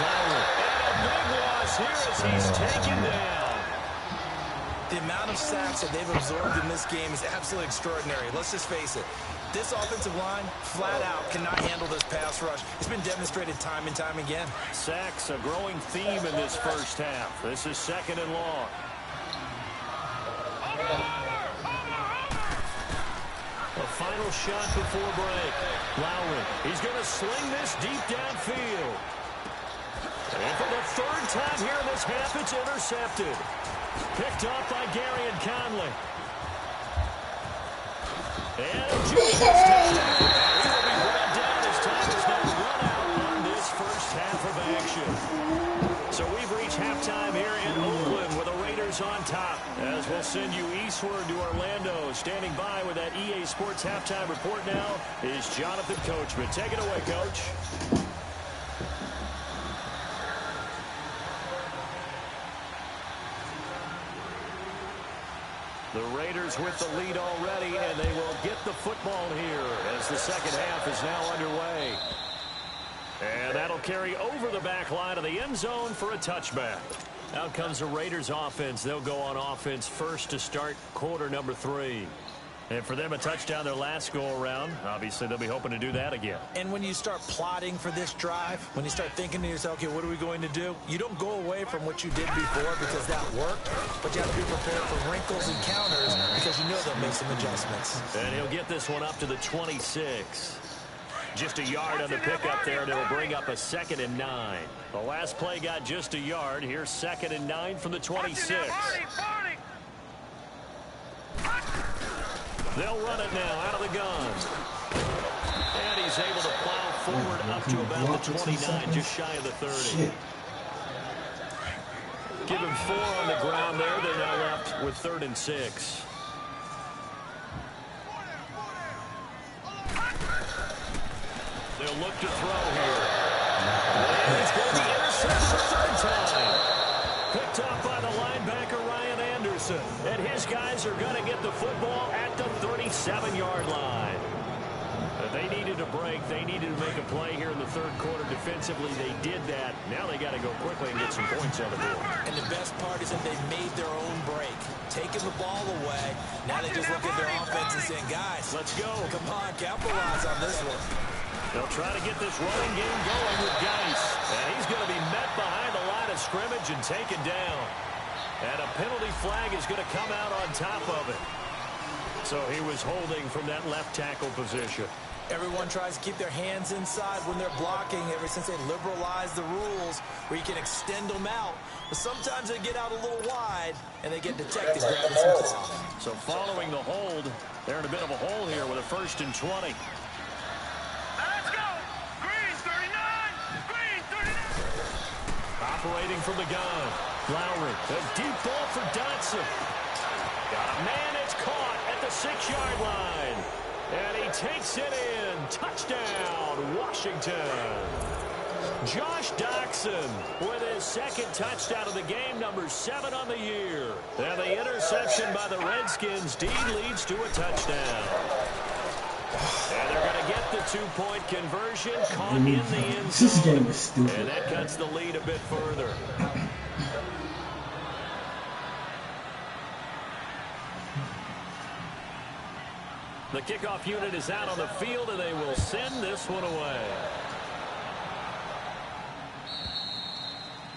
[SPEAKER 6] Lowry. And a big loss here as he's taken down.
[SPEAKER 1] The amount of sacks that they've absorbed in this game is absolutely extraordinary. Let's just face it. This offensive line, flat out, cannot handle this pass rush. It's been demonstrated time and time again.
[SPEAKER 6] Sacks, a growing theme in this first half. This is 2nd and long. A final shot before break. Lowry, he's going to sling this deep downfield. And for the 3rd time here in this half, it's intercepted. Picked up by Gary and Conley. And a juke this time. He will be brought down as time is now run out on this first half of action. So we've reached halftime here in Oakland with the Raiders on top. As we'll send you eastward to Orlando. Standing by with that EA Sports halftime report now is Jonathan Coachman. Take it away, Coach. The Raiders with the lead already, and they will get the football here as the second half is now underway. And that'll carry over the back line of the end zone for a touchback. Out comes the Raiders offense. They'll go on offense first to start quarter number 3. And for them, a touchdown their last go-around. Obviously, they'll be hoping to do that again.
[SPEAKER 1] And when you start plotting for this drive, when you start thinking to yourself, okay, what are we going to do? You don't go away from what you did before because that worked, but you have to be prepared for wrinkles and counters because you know they'll make some adjustments.
[SPEAKER 6] And he'll get this one up to the 26. Just a yard on the pickup there, and it'll bring up a 2nd and 9. The last play got just a yard. Here's 2nd and 9 from the 26. They'll run it now out of the gun. And he's able to plow forward up to about the 29, just shy of the 30. Give him 4 on the ground there. They're now left with 3rd and 6. They'll look to throw here. And he's going to be intercepted the 3rd time. Picked up by the linebacker, Ryan Anderson. And his guys are going to get the football at the 37-yard line. They needed a break. They needed to make a play here in the 3rd quarter. Defensively, they did that. Now they got to go quickly and get some points on the board.
[SPEAKER 1] And the best part is that they made their own break, taking the ball away. Now they just look at their offense and saying, guys,
[SPEAKER 6] let's go.
[SPEAKER 1] Come on, capitalize on this one.
[SPEAKER 6] They'll try to get this running game going with Geis. And he's going to be met behind the line of scrimmage and taken down. And a penalty flag is going to come out on top of it. So he was holding from that left tackle position.
[SPEAKER 1] Everyone tries to keep their hands inside when they're blocking ever since they liberalized the rules where you can extend them out. But sometimes they get out a little wide and they get detected grabbing some cloth.
[SPEAKER 6] So following the hold, they're in a bit of a hole here with a 1st and 20.
[SPEAKER 8] Let's go! Green 39! Green 39!
[SPEAKER 6] Operating from the gun. Lowry. A deep ball for Dotson. Got a man, it's caught at the 6-yard line. And he takes it in. Touchdown, Washington. Josh Doctson with his 2nd touchdown of the game, number 7 on the year. And the interception by the Redskins leads to a touchdown. And they're going to get the 2-point conversion, caught in the end zone.
[SPEAKER 7] This game is stupid.
[SPEAKER 6] And that cuts the lead a bit further. The kickoff unit is out on the field, and they will send this one away.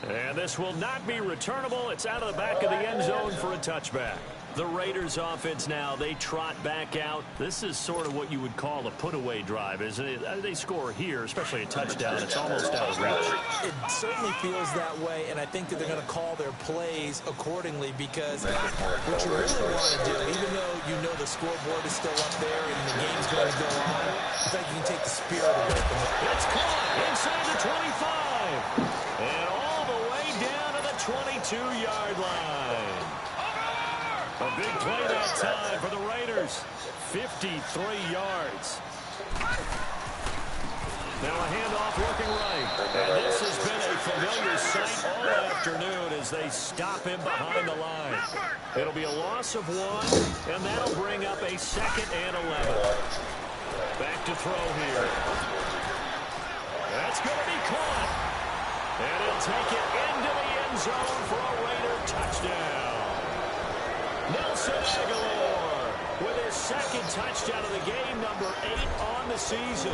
[SPEAKER 6] And this will not be returnable. It's out of the back of the end zone for a touchback. The Raiders offense now, they trot back out. This is sort of what you would call a put-away drive, isn't it? They score here, especially a touchdown. It's almost out of reach.
[SPEAKER 1] It certainly feels that way, and I think that they're going to call their plays accordingly because what you really want to do, even though you know the scoreboard is still up there and the game's going to go on, it's like you can take the spirit away from it.
[SPEAKER 6] It's caught inside the 25 and all the way down to the 22-yard line. A big play that time for the Raiders. 53 yards. Now a handoff working right. And this has been a familiar sight all afternoon as they stop him behind the line. It'll be a loss of 1, and that'll bring up a 2nd and 11. Back to throw here. That's going to be caught. And he'll take it into the end zone for a Raider touchdown. Nelson Aguilar with his 2nd touchdown of the game, number 8 on the season.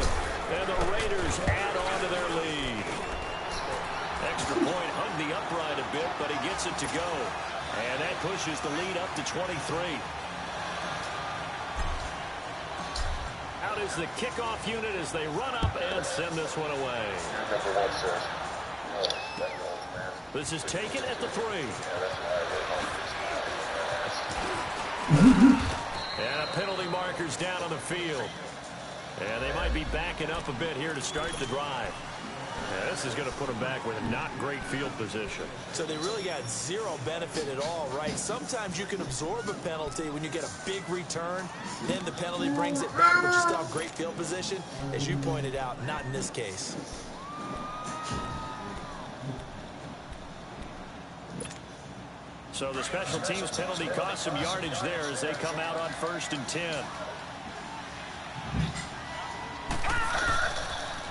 [SPEAKER 6] And the Raiders add on to their lead. Extra point hugged the upright a bit, but he gets it to go. And that pushes the lead up to 23. Out is the kickoff unit as they run up and send this one away. This is taken at the 3. And a penalty marker's down on the field. And they might be backing up a bit here to start the drive. Yeah, this is going to put them back with a not great field position.
[SPEAKER 1] So they really got zero benefit at all, right? Sometimes you can absorb a penalty when you get a big return. Then the penalty brings it back, but you still have great field position. As you pointed out, not in this case.
[SPEAKER 6] So the special teams penalty cost some yardage there as they come out on 1st and 10.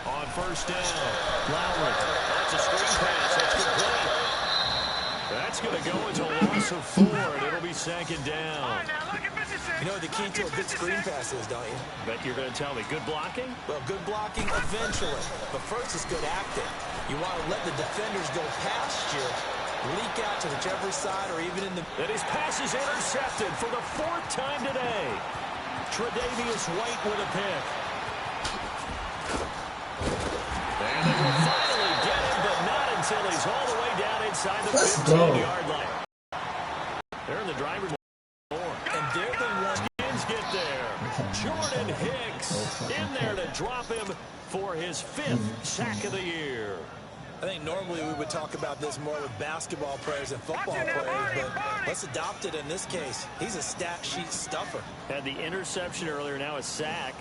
[SPEAKER 6] On 1st down, Lowry. That's a screen pass. That's complete. That's going to go into a loss of 4, and it'll be 2nd down.
[SPEAKER 8] Now look at Mississippi.
[SPEAKER 1] You know what the key to a good screen pass is, don't you?
[SPEAKER 6] Bet you're going to tell me. Good blocking?
[SPEAKER 1] Well, good blocking eventually. But first is good acting. You want to let the defenders go past you, leak out to whichever side or even in the...
[SPEAKER 6] And his pass is intercepted for the 4th time today. Tre'Davious White with a pick. And they will finally get him, but not until he's all the way down inside the 15-yard line. They're in the driver's more.
[SPEAKER 1] And they're the ones...
[SPEAKER 6] Get there. Jordan Hicks in there to drop him for his 5th sack of the year.
[SPEAKER 1] I think normally we would talk about this more with basketball players and football players, but let's adopt it in this case. He's a stat sheet stuffer.
[SPEAKER 6] Had the interception earlier, now a sack.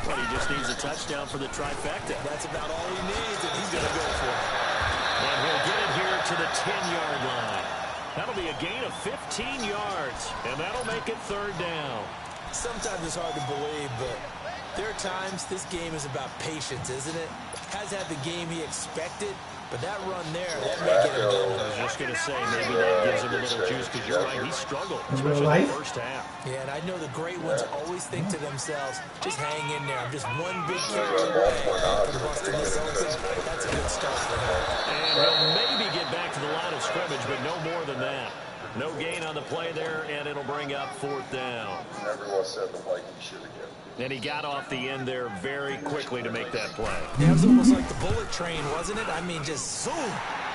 [SPEAKER 6] But he just needs a touchdown for the trifecta.
[SPEAKER 1] That's about all he needs, and he's going to go for it.
[SPEAKER 6] And he'll get it here to the 10-yard line. That'll be a gain of 15 yards, and that'll make it 3rd down.
[SPEAKER 1] Sometimes it's hard to believe, but there are times this game is about patience, isn't it? Has had the game he expected, but that run there, that may get him going.
[SPEAKER 6] I was just going to say, maybe that gives him a little juice, because you're right, he struggled, especially in the first half.
[SPEAKER 1] Yeah, and I know the great ones always think to themselves, just hang in there. I'm just one big carry away from busting this open. That's a good start for him.
[SPEAKER 6] And he'll maybe get back to the line of scrimmage, but no more than that. No gain on the play there, and it'll bring up 4th down.
[SPEAKER 9] Everyone said the Vikings should have given.
[SPEAKER 6] And he got off the end there very quickly to make that play.
[SPEAKER 1] Yeah, it was almost like the bullet train, wasn't it? I mean, just zoom.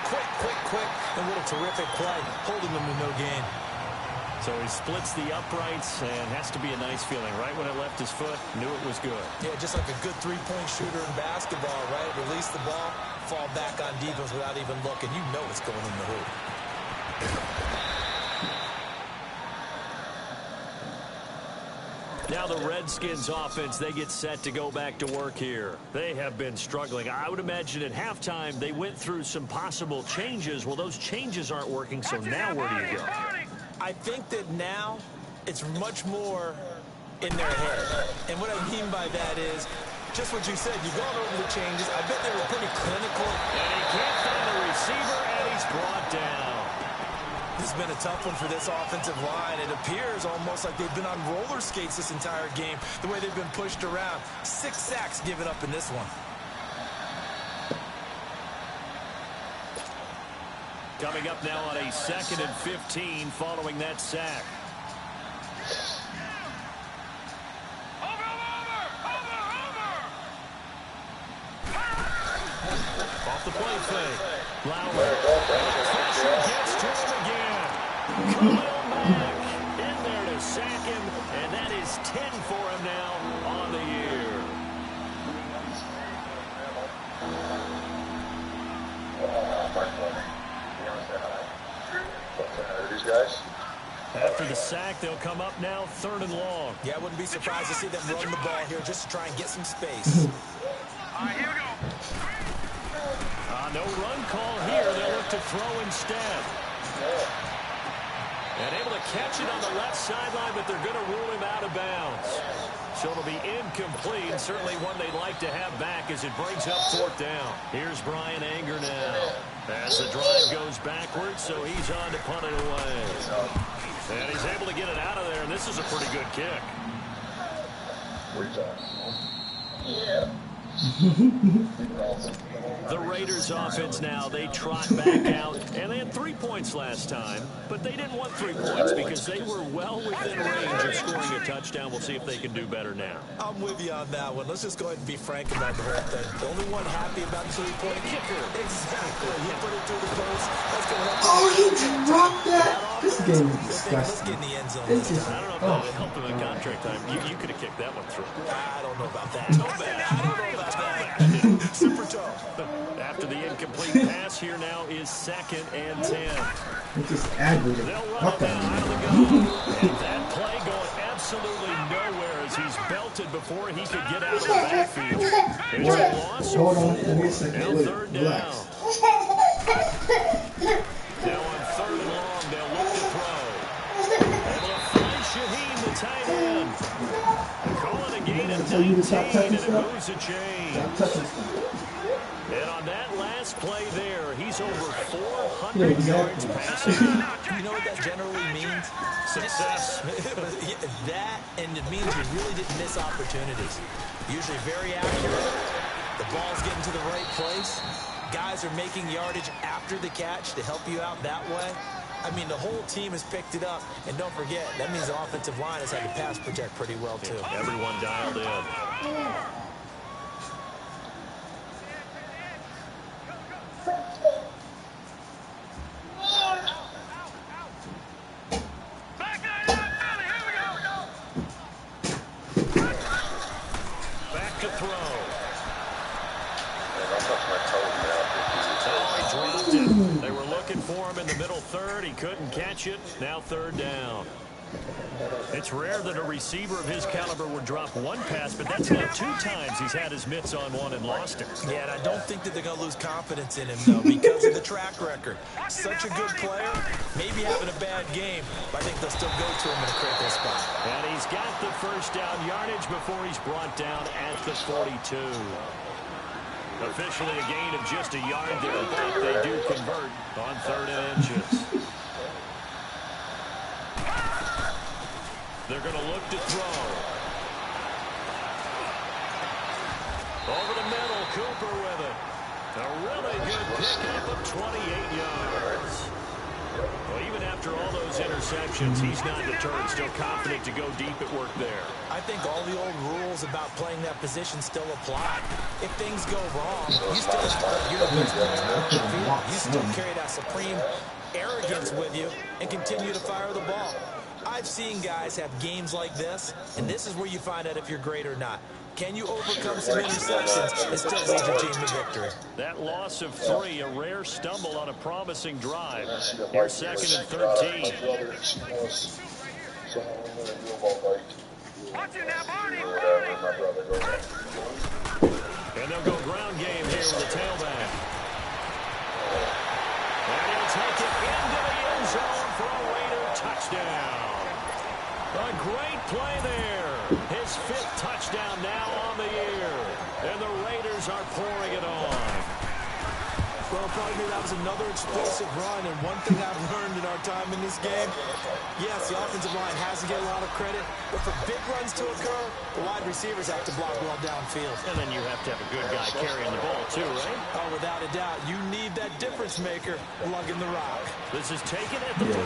[SPEAKER 1] Quick. And what a terrific play, holding them to no gain.
[SPEAKER 6] So he splits the uprights, and has to be a nice feeling. Right when it left his foot, knew it was good.
[SPEAKER 1] Yeah, just like a good three-point shooter in basketball, right? Release the ball, fall back on defense without even looking. You know it's going in the hoop.
[SPEAKER 6] Now the Redskins offense, they get set to go back to work here. They have been struggling. I would imagine at halftime they went through some possible changes. Well, those changes aren't working, so now where do you go?
[SPEAKER 1] I think that now it's much more in their head. And what I mean by that is just what you said. You've gone over the changes. I bet they were pretty clinical.
[SPEAKER 6] And he can't find the receiver, and he's brought down.
[SPEAKER 1] This has been a tough one for this offensive line. It appears almost like they've been on roller skates this entire game, the way they've been pushed around. 6 sacks given up in this one.
[SPEAKER 6] Coming up now on a 2nd and 15 following that sack. Off the play fake. Lowry. Pressure gets to him again. Khalil Mack in there to sack him, and that is 10 for him now on the year.
[SPEAKER 9] These guys?
[SPEAKER 6] After the sack, they'll come up now 3rd and long.
[SPEAKER 1] Yeah, I wouldn't be surprised to see them run the ball here just to try and get some space.
[SPEAKER 8] All right, here we go.
[SPEAKER 6] No run call here. They'll look to throw instead. And able to catch it on the left sideline, but they're going to rule him out of bounds. So it'll be incomplete. Certainly one they'd like to have back as it brings up 4th down. Here's Brian Anger now. As the drive goes backwards, so he's on to punt it away. And he's able to get it out of there, and this is a pretty good kick.
[SPEAKER 9] Yeah.
[SPEAKER 6] The Raiders offense now, they trot back out, and they had 3 points last time, but they didn't want 3 points because they were well within range of scoring a touchdown. We'll see if they can do better now.
[SPEAKER 1] I'm with you on that one. Let's just go ahead and be frank about the whole thing. The only one happy about the 3-point kicker. Exactly. He put it through the post. Let's go ahead.
[SPEAKER 7] Oh, he dropped that. This game is
[SPEAKER 1] Let's
[SPEAKER 7] disgusting.
[SPEAKER 1] get in the end zone.
[SPEAKER 7] It's just,
[SPEAKER 6] I don't know if that would help him in contract time. You could have kicked that one through.
[SPEAKER 1] I don't know about that.
[SPEAKER 6] No bad.
[SPEAKER 1] I don't know about that. Super tough.
[SPEAKER 6] After the incomplete pass, here now is 2nd and 10.
[SPEAKER 7] it's just aggravated.
[SPEAKER 6] They'll run
[SPEAKER 7] Fuck
[SPEAKER 6] it down
[SPEAKER 7] that.
[SPEAKER 6] out of the gun. And that play going absolutely nowhere as he's belted before he could get out of the backfield. There's a loss.
[SPEAKER 7] Hold on, give me a second.
[SPEAKER 6] Now
[SPEAKER 7] Wait,
[SPEAKER 6] 3rd down.
[SPEAKER 7] relax.
[SPEAKER 6] Now on 3rd and long, they'll look to throw. Able to find Shaheen, the tight end. Calling a gain of
[SPEAKER 7] tell you to stop touching stuff.
[SPEAKER 6] Moves a chain.
[SPEAKER 7] Stop touching stuff.
[SPEAKER 6] And on that last play there, he's over 400 yards passing.
[SPEAKER 1] You know what that generally means?
[SPEAKER 6] Success.
[SPEAKER 1] That, and it means you really didn't miss opportunities. Usually very accurate. The ball's getting to the right place. Guys are making yardage after the catch to help you out that way. I mean, the whole team has picked it up. And don't forget, that means the offensive line has had to pass protect pretty well, too.
[SPEAKER 6] Everyone dialed in. Back to throw. They were looking for him in the middle third. He couldn't catch it. Now third down. It's rare that a receiver of his caliber would drop one pass, but that's now 2 times he's had his mitts on one and lost it.
[SPEAKER 1] Yeah, and I don't think that they're going to lose confidence in him, though, because of the track record. Such a good player, maybe having a bad game, but I think they'll still go to him in a critical spot.
[SPEAKER 6] And he's got the first down yardage before he's brought down at the 42. Officially a gain of just a yard there, but they do convert on 3rd and inches. They're going to look to throw. Over the middle, Cooper with it. A really good pickup of 28 yards. Well, even after all those interceptions, he's not deterred, still confident to go deep at work there.
[SPEAKER 1] I think all the old rules about playing that position still apply. If things go wrong, you still act like you're the best player. You still carry that supreme arrogance with you and continue to fire the ball. I've seen guys have games like this, and this is where you find out if you're great or not. Can you overcome some interceptions and still lead your team to victory?
[SPEAKER 6] That loss of 3, a rare stumble on a promising drive. Here's 2nd and 13. And they'll go ground game here with the tailback. And he'll take it into the end zone for a Raider touchdown. A great play there. His 5th touchdown now on the year. And the Raiders are pouring it on.
[SPEAKER 1] Well, partner, that was another explosive run, and one thing I've learned in our time in this game, yes, the offensive line has to get a lot of credit, but for big runs to occur, the wide receivers have to block well downfield.
[SPEAKER 6] And then you have to have a good guy carrying the ball, too, right?
[SPEAKER 1] Oh, without a doubt. You need that difference maker lugging the rock.
[SPEAKER 6] This is taken at the 3.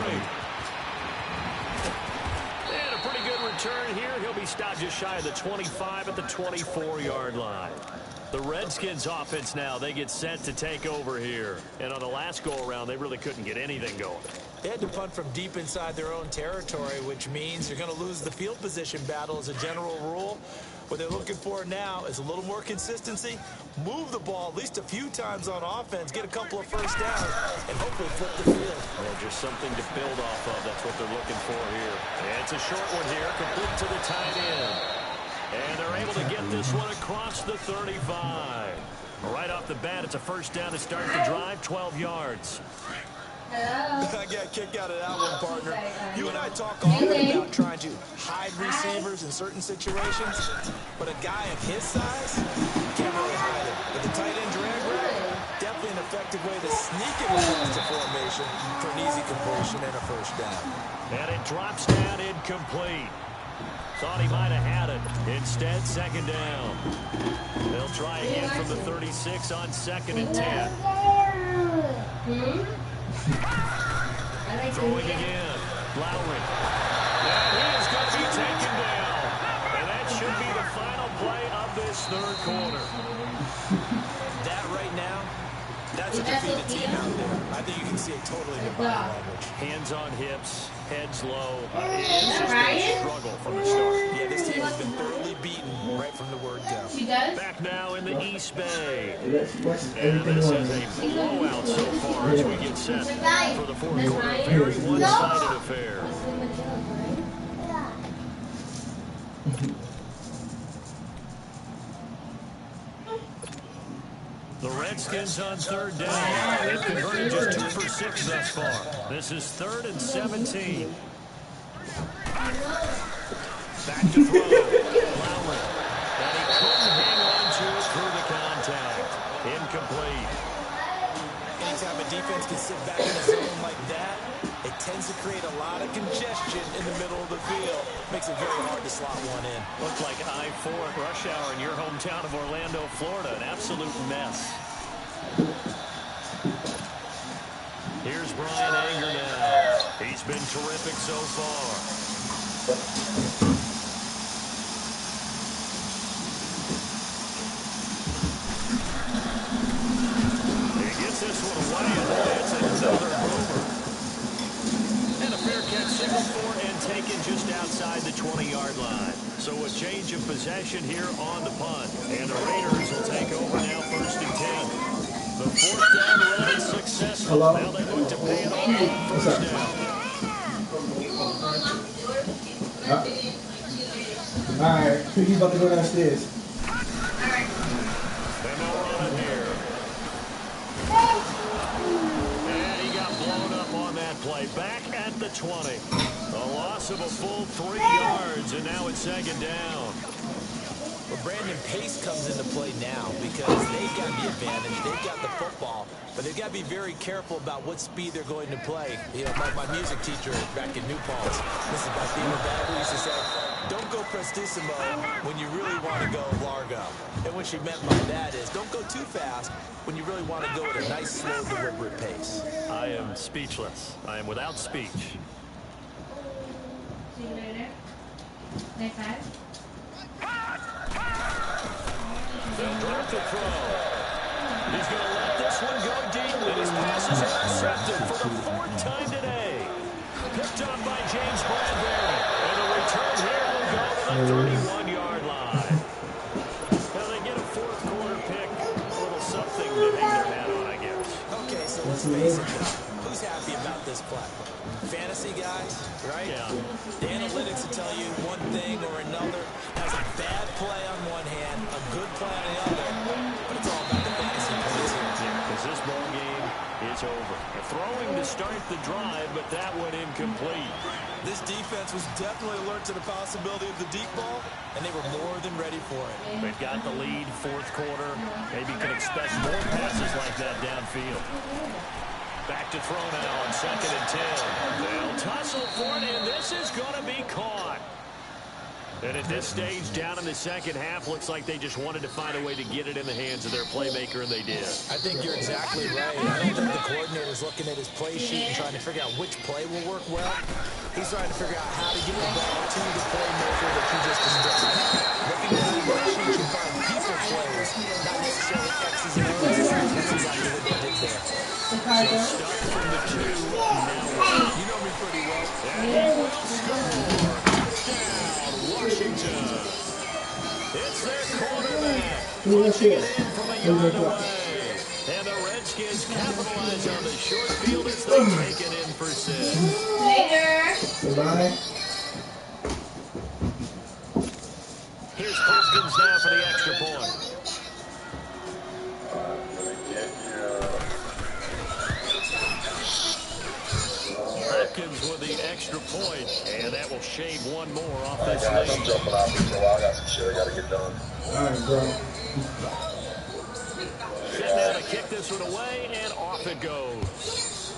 [SPEAKER 6] And a pretty good return here. He'll be stopped just shy of the 25 at the 24-yard line. The Redskins offense now, they get set to take over here. And on the last go-around, they really couldn't get anything going.
[SPEAKER 1] They had to punt from deep inside their own territory, which means you're going to lose the field position battle as a general rule. What they're looking for now is a little more consistency, move the ball at least a few times on offense, get a couple of first downs, and hopefully flip the field.
[SPEAKER 6] Well, just something to build off of. That's what they're looking for here. And it's a short one here, complete to the tight end. And they're able to get this one across the 35. Right off the bat, it's a first down to start the drive, 12 yards.
[SPEAKER 1] I got a kick out of that one, partner. You and I talk often about trying to hide receivers in certain situations, but a guy of his size can't really hide it. With the tight end drag route, definitely an effective way to sneak it across the formation for an easy completion and a first down.
[SPEAKER 6] And it drops down incomplete. Thought he might have had it. Instead, 2nd down. They'll try again from the 36 on 2nd and 10. Throwing again. Lowry. And he is going to be taken down. And that should be the final play of this 3rd quarter.
[SPEAKER 1] That right now, that's a defeated team out there. I think you can see it totally in the body language.
[SPEAKER 6] Hands on hips, heads low. It's just been a struggle from the start.
[SPEAKER 1] Yeah, this team has been thoroughly beaten right from the word go.
[SPEAKER 6] Back now in the East Bay. And this is a blowout so far as we get set for the 4th quarter. Very one-sided affair. The Redskins on 3rd down. They've converted just 2 for 6 thus far. This is 3rd and 17. Back to throw. Lowry.
[SPEAKER 1] defense can sit back in a zone like that, it tends to create a lot of congestion in the middle of the field. Makes it very hard to slot one in.
[SPEAKER 6] Looked like I-4 at rush hour in your hometown of Orlando, Florida. An absolute mess. Here's Brian Anger now. He's been terrific so far. This one away, and it's another homer. And a fair catch signaled for and taken just outside the 20-yard line. So a change of possession here on the punt. And the Raiders will take over now, 1st and 10. The 4th down run is successful.
[SPEAKER 7] Hello?
[SPEAKER 6] Now they look to pay it off on 1st down.
[SPEAKER 7] All right, he's about to go downstairs.
[SPEAKER 6] And they'll run it here. And he got blown up on that play. Back at the 20. A loss of a full 3 yards, and now it's 2nd down.
[SPEAKER 1] Well, Brandon, pace comes into play now because they've got the advantage. They've got the football, but they've got to be very careful about what speed they're going to play. You know, my music teacher back in New Paltz, Mrs. Bethina Bagley, used to say, don't go prestissimo when you really want to go largo. And what she meant by that is don't go too fast when you really want to go at a nice, slow, deliberate pace.
[SPEAKER 6] I am speechless. I am without speech.
[SPEAKER 10] See you later. Next time.
[SPEAKER 6] They'll drop the throw. He's going to let this one go deep, and his pass is intercepted for the 4th time today. Picked up by James Bradbury. And the return here will go to the 31-yard line. Now they get a 4th quarter pick. A little something to hang their hat on, I guess.
[SPEAKER 1] Okay, so let's face it. Who's happy about this play? Fantasy guys, right?
[SPEAKER 6] Yeah.
[SPEAKER 1] The analytics will tell you one thing or another. Has a bad play on one hand, a good play on the other, but it's all about the fantasy points here.
[SPEAKER 6] Yeah, because this ball game is over. A throwing to start the drive, but that went incomplete.
[SPEAKER 1] This defense was definitely alert to the possibility of the deep ball, and they were more than ready for it.
[SPEAKER 6] They've got the lead, 4th quarter. Maybe can expect more passes like that downfield. Back to throw now on 2nd and 10. They'll tussle for it, and this is going to be caught. And at this stage, down in the 2nd half, looks like they just wanted to find a way to get it in the hands of their playmaker, and they did.
[SPEAKER 1] I think you're exactly right. I don't think the coordinator's looking at his play sheet and trying to figure out which play will work well. He's trying to figure out how to get the ball to the playmaker that you just described. Looking at the play sheet, you find people plays, not necessarily X's and O's. That's exactly what they did there.
[SPEAKER 6] So stuck from the 2, now
[SPEAKER 1] you know me pretty well.
[SPEAKER 6] And he will score. Washington. It's their quarterback. Punching it in from a yard away. And the Redskins capitalize on the short field as they take it in for 6.
[SPEAKER 10] Later.
[SPEAKER 7] Goodbye.
[SPEAKER 6] Here's Hopkins now for the extra point. Hopkins with the extra point, and that will shave one more off this lead.
[SPEAKER 9] I'm jumping out for a while. I got some shit I got to get done.
[SPEAKER 7] All right, bro.
[SPEAKER 6] Set now to kick this one away, and off it goes.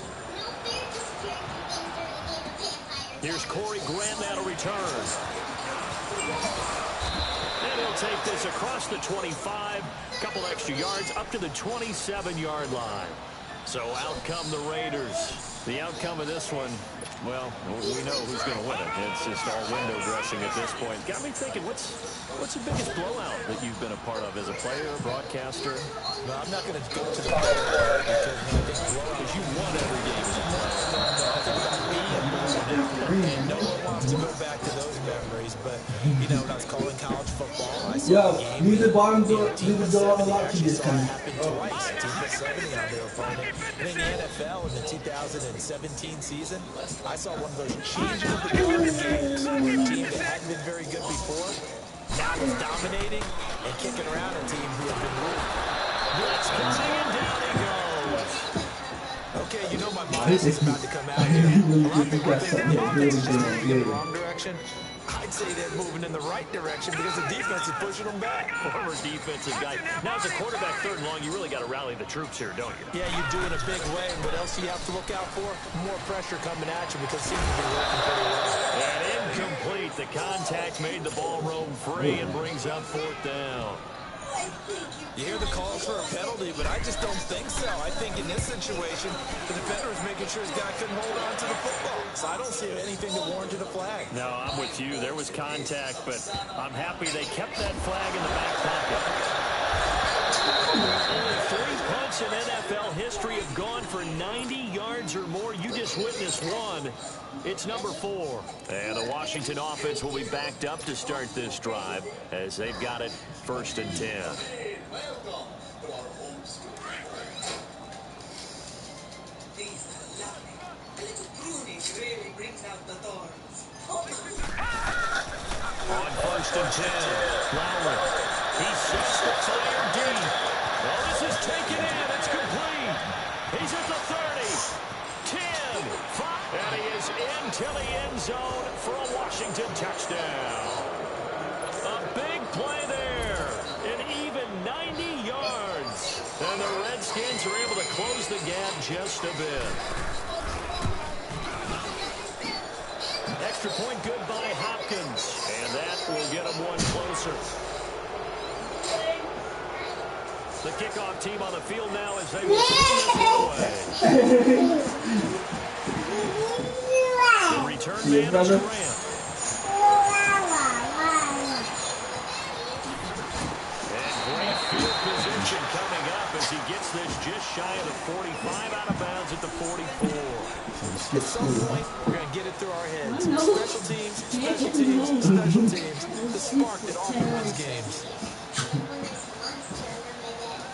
[SPEAKER 6] Here's Corey Grant now to return. And he'll take this across the 25, couple extra yards, up to the 27-yard line. So out come the Raiders. The outcome of this one, well, we know who's going to win it. It's just all window dressing at this point. Got me thinking, what's the biggest blowout that you've been a part of as a player, broadcaster?
[SPEAKER 1] No, I'm not going to go to the player because
[SPEAKER 6] you won every game as a player.
[SPEAKER 1] And no one wants to go back to those memories, but, you know, when I was calling college football, I saw a game.
[SPEAKER 7] Leave the bottom door, leave the door unlocked to this kind.
[SPEAKER 1] Happened twice. A team put 70 on their opponent. And in the NFL in the 2017 season, I saw one of those change of the guard games where a team that hadn't been very good before now was dominating and kicking around a team who had been weak.
[SPEAKER 6] Blitz coming and down he goes.
[SPEAKER 1] Okay, you know my bias is about to come out here. A lot of people think that the offense is just moving in the wrong direction. I'd say they're moving in the right direction because the defense is pushing them back.
[SPEAKER 6] Former defensive guy. Now, as a quarterback, 3rd and long, you really got to rally the troops here, don't you?
[SPEAKER 1] Yeah, you do in a big way. And what else do you have to look out for? More pressure coming at you because it seems to be working pretty well.
[SPEAKER 6] And incomplete. The contact made the ball roam free and brings up 4th down.
[SPEAKER 1] You hear the calls for a penalty, but I just don't think so. I think in this situation, the defender is making sure his guy couldn't hold on to the football. So I don't see anything to warrant a flag.
[SPEAKER 6] No, I'm with you. There was contact, but I'm happy they kept that flag in the back pocket. Only 3 punts in NFL history have gone for 90 yards or more. You just witnessed one. It's number 4. And the Washington offense will be backed up to start this drive as they've got it 1st and 10. On 1st and 10, Lowry. He sets the fire deep. Well, this is taken in. It's complete. He's at the 30, 10, 5, and he is into the end zone for a Washington touchdown. A big play there. An even 90 yards. And the Redskins are able to close the gap just a bit. Extra point good by Hopkins. And that will get them one closer. The kickoff team on the field now as they will take this away. The return man is Graham. And great field position coming up as he gets this just shy of the 45 out of bounds at the 44.
[SPEAKER 1] At some point, we're going to get it through our heads. Special teams, special teams, special teams. The spark that often wins games.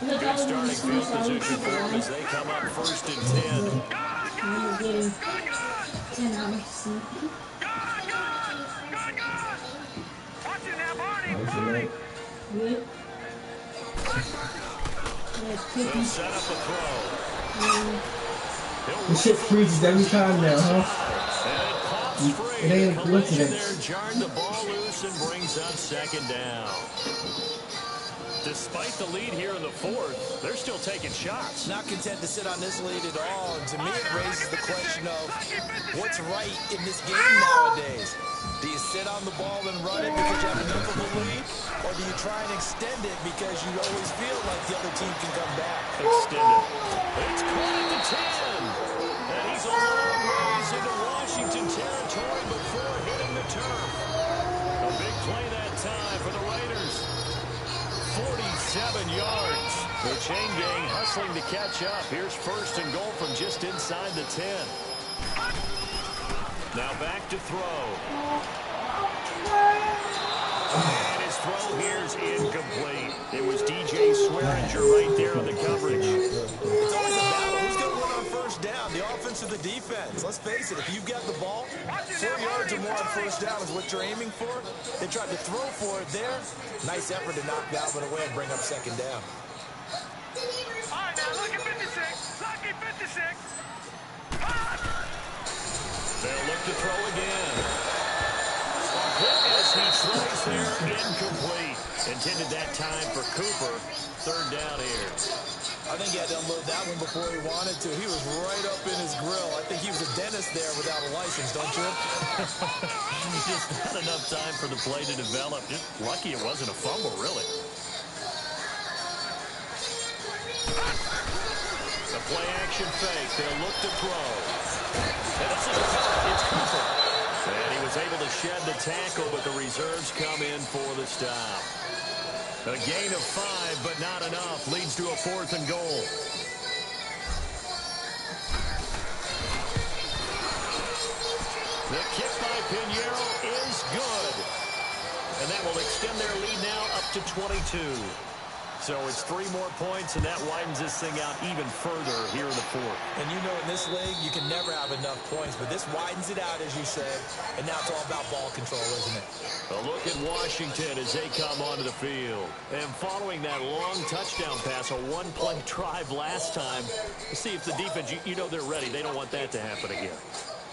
[SPEAKER 6] Good starting field position for them as they come up 1st and 10. They'll set up a throw.
[SPEAKER 7] This shit freezes every time now, huh? It ain't a coincidence.
[SPEAKER 6] Jarred the ball loose and brings up 2nd down. Despite the lead here in the 4th, they're still taking shots.
[SPEAKER 1] Not content to sit on this lead at all. And to me, it raises the question of what's right in this game nowadays. Do you sit on the ball and run it because you have enough of a lead? Or do you try and extend it because you always feel like the other team can come back?
[SPEAKER 6] Extend it. It's caught at the 10. And he's a long ways into Washington territory before hitting the turf. A big play that time for the Raiders. 47 yards. The chain gang hustling to catch up. Here's 1st and goal from just inside the 10. Now back to throw. And his throw here's incomplete. It was DJ Swearinger right there on the coverage.
[SPEAKER 1] It's always a battle. Who's going to win on 1st down? The offense or the defense? Let's face it, if you've got the ball, 4 yards or more on 1st down is what you're aiming for. They tried to throw for it there. Nice effort to knock Dalvin away and bring up 2nd down.
[SPEAKER 8] All right, now look at 56. Lucky 56.
[SPEAKER 6] They'll look to throw again. As he throws there, incomplete. Intended that time for Cooper. 3rd down here.
[SPEAKER 1] I think he had to unload that one before he wanted to. He was right up in his grill. I think he was a dentist there without a license, don't you?
[SPEAKER 6] Just not enough time for the play to develop. Just lucky it wasn't a fumble, really. The play action fake. They'll look to throw. And this is it's Cooper. And he was able to shed the tackle, but the reserves come in for the stop. A gain of 5, but not enough. Leads to a 4th and goal. The kick by Pinheiro is good. And that will extend their lead now up to 22. So it's 3 more points, and that widens this thing out even further here in the 4th.
[SPEAKER 1] And you know in this league, you can never have enough points, but this widens it out, as you said, and now it's all about ball control, isn't it?
[SPEAKER 6] A look at Washington as they come onto the field. And following that long touchdown pass, a one-play drive last time, see if the defense, you know they're ready. They don't want that to happen again.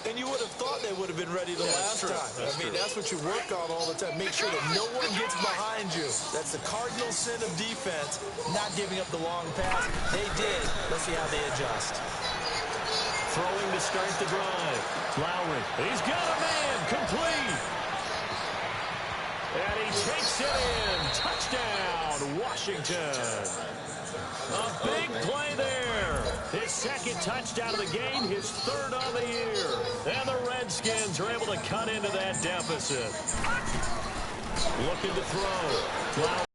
[SPEAKER 1] And you would have thought they would have been ready the last time. That's what you work on all the time. Make sure that no one gets behind you. That's the cardinal sin of defense, not giving up the long pass. They did. Let's see how they adjust.
[SPEAKER 6] Throwing to start the drive. Lowry. He's got a man. Complete. And he takes it in. Touchdown, Washington. A big play there. His second touchdown of the game, his third on the year. And the Redskins are able to cut into that deficit. Looking to throw. Wow.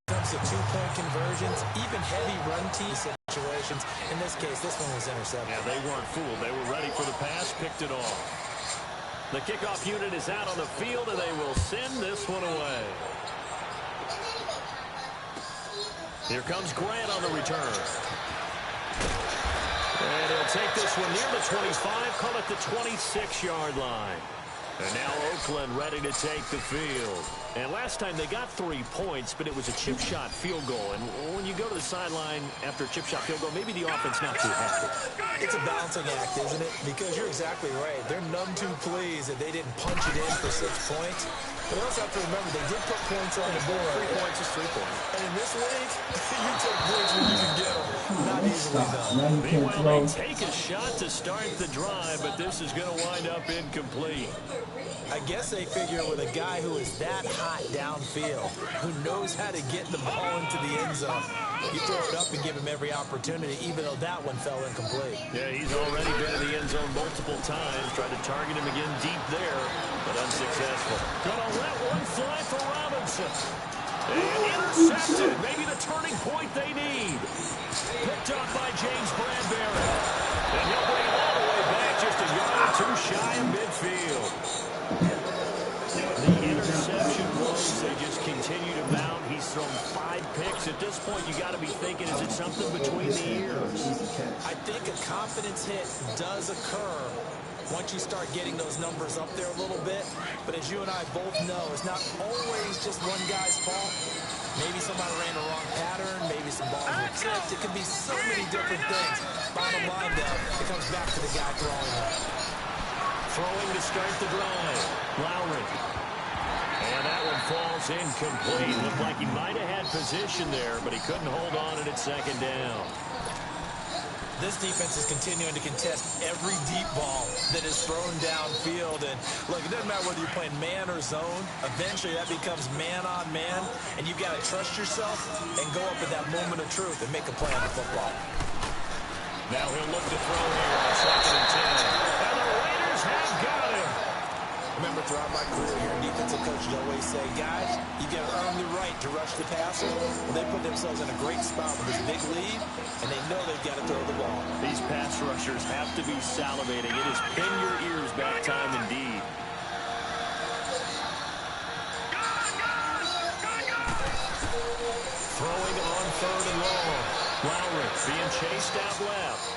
[SPEAKER 1] Comes to two-point conversions, even heavy run team situations. In this case, this one was intercepted.
[SPEAKER 6] Yeah, they weren't fooled. They were ready for the pass, picked it off. The kickoff unit is out on the field, and they will send this one away. Here comes Grant on the return. And he'll take this one near the 25, call it the 26-yard line. And now Oakland ready to take the field. And last time they got 3 points, but it was a chip shot field goal. And when you go to the sideline after a chip shot field goal, maybe the offense not too happy.
[SPEAKER 1] It's a balancing act, isn't it? Because you're exactly right. They're none too pleased that they didn't punch it in for 6 points. But you also have to remember, they did put points on the board.
[SPEAKER 6] 3 points is 3 points.
[SPEAKER 1] And in this league, you take points when you can get them. Not easily done.
[SPEAKER 6] Meanwhile, they take a shot to start the drive, but this is going to wind up incomplete.
[SPEAKER 1] I guess they figure with a guy who is that hot downfield, who knows how to get the ball into the end zone, you throw it up and give him every opportunity, even though that one fell incomplete.
[SPEAKER 6] Yeah, he's already been in the end zone multiple times. Tried to target him again deep there, but unsuccessful. Gonna let one fly for Robinson. And intercepted. Maybe the turning point they need. Picked up by James Bradbury. And he'll bring it all the way back, just a yard or two shy of midfield. The interception blows. They just continue to mount. He's thrown 5 picks. At this point, you got to be thinking, is it something between the ears?
[SPEAKER 1] I think a confidence hit does occur once you start getting those numbers up there a little bit. But as you and I both know, it's not always just one guy's fault. Maybe somebody ran the wrong pattern. Maybe some balls were tipped. It can be so many different things. Bottom line, though, it comes back to the guy throwing it.
[SPEAKER 6] Throwing to start the drive. Lowry. And that one falls incomplete. Looked like he might have had position there, but he couldn't hold on and it's second down.
[SPEAKER 1] This defense is continuing to contest every deep ball that is thrown downfield. And look, it doesn't matter whether you're playing man or zone. Eventually, that becomes man on man. And you've got to trust yourself and go up at that moment of truth and make a play on the football.
[SPEAKER 6] Now he'll look to throw here on 2nd and 10. And the Raiders have got him.
[SPEAKER 1] Remember, throughout my career here, defensive coaches always say, guys, you got to earn the right to rush the passer. Well, they put themselves in a great spot with this big lead, and they know they've got to throw the ball.
[SPEAKER 6] These pass rushers have to be salivating. It is pin your ears back time indeed. Throwing on 3rd and long. Lowry being chased out left.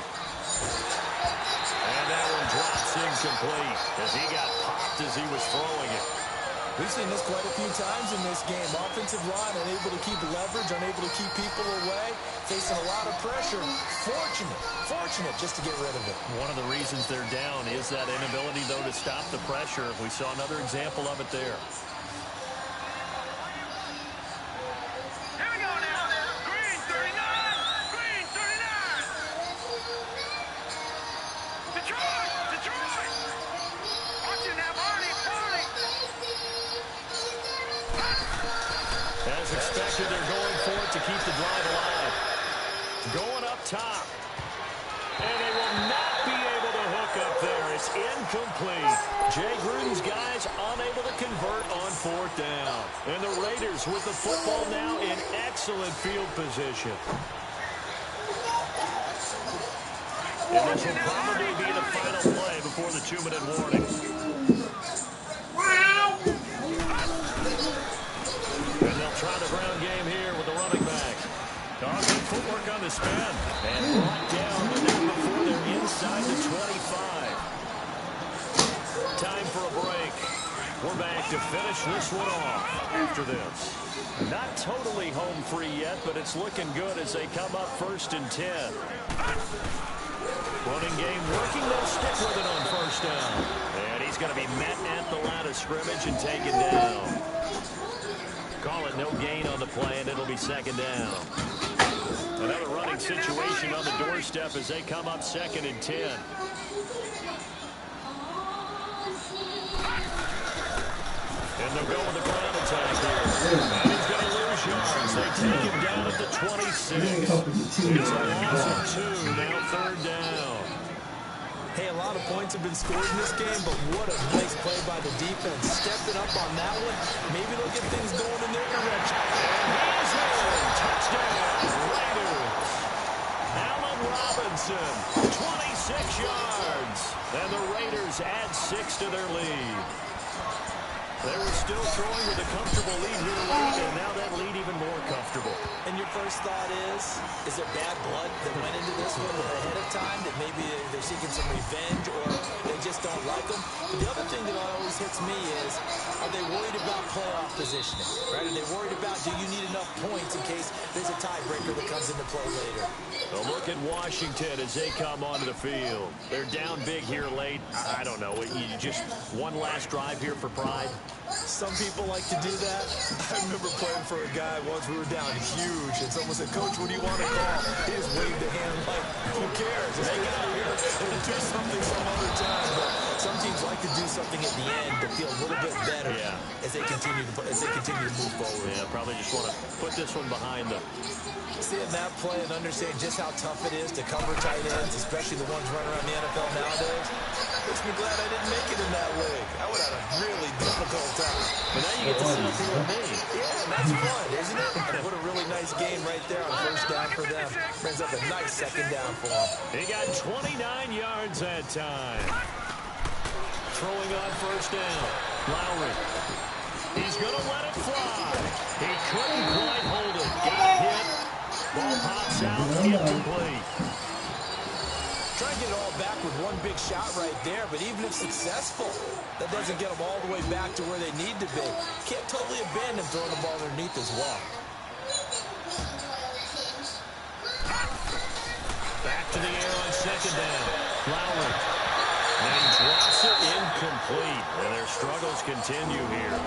[SPEAKER 6] And that one drops incomplete as he got popped as he was throwing it.
[SPEAKER 1] We've seen this quite a few times in this game. Offensive line unable to keep leverage, unable to keep people away, facing a lot of pressure. Fortunate just to get rid of it.
[SPEAKER 6] One of the reasons they're down is that inability, though, to stop the pressure. We saw another example of it there. As expected, they're going for it to keep the drive alive. Going up top. And they will not be able to hook up there. It's incomplete. Jay Gruden's guys unable to convert on 4th down. And the Raiders with the football now in excellent field position. And this will probably be the final play before the 2-minute warning. And they'll try the ground game here with the running back. Good footwork on the spin. And brought down, but not before they're inside the 25. Time for a break. We're back to finish this one off after this. Not totally home free yet, but it's looking good as they come up 1st and 10. Running game working. They'll stick with it on first down. And he's going to be met at the line of scrimmage and taken down. Call it no gain on the play, and it'll be second down. Another running situation on the doorstep as they come up 2nd and 10. And they'll go with the ground attack here. And he's going to lose yards. They take him down at the 26. It's a loss of 2, now 3rd down.
[SPEAKER 1] Hey, a lot of points have been scored in this game, but what a nice play by the defense. Stepping up on that one. Maybe they'll get things going in their direction.
[SPEAKER 6] And he's in. Touchdown, Raiders. Allen Robinson, 26 yards. And the Raiders add 6 to their lead. They were still throwing with a comfortable lead here late, and now that lead even more comfortable.
[SPEAKER 1] And your first thought is there bad blood that went into this one ahead of time, that maybe they're seeking some revenge or they just don't like them? But the other thing that always hits me is, are they worried about playoff positioning? Right? Are they worried about, do you need enough points in case there's a tiebreaker that comes into play later?
[SPEAKER 6] A look at Washington as they come onto the field. They're down big here late. I don't know. You just one last drive here for pride.
[SPEAKER 1] Some people like to do that. I remember playing for a guy once. We were down huge, and someone said, "Coach, what do you want to call?" He just waved a hand like, "Who cares? Let's get out of here and do something some other time." But some teams like to do something at the end to feel a little bit better as they continue to move forward.
[SPEAKER 6] Yeah, probably just want to put this one behind them.
[SPEAKER 1] Seeing that play and understanding just how tough it is to cover tight ends, especially the ones running around the NFL nowadays, makes me glad I didn't make it in that league. I would have had a really difficult time.
[SPEAKER 6] But now you get to sit up here with me.
[SPEAKER 1] Yeah, and that's fun, isn't it? And what a really nice game right there on first down for them. Brings up a nice second down for them.
[SPEAKER 6] He got 29 yards that time. Throwing on first down. Lowry. He's going to let it fly. He couldn't quite hold it. Got hit. Ball pops out, incomplete.
[SPEAKER 1] Try to get it all back with one big shot right there, but even if successful, that doesn't get them all the way back to where they need to be. Can't totally abandon throwing the ball underneath as well.
[SPEAKER 6] Back to the air on second down. Lowry. And he drops it incomplete. And their struggles continue here.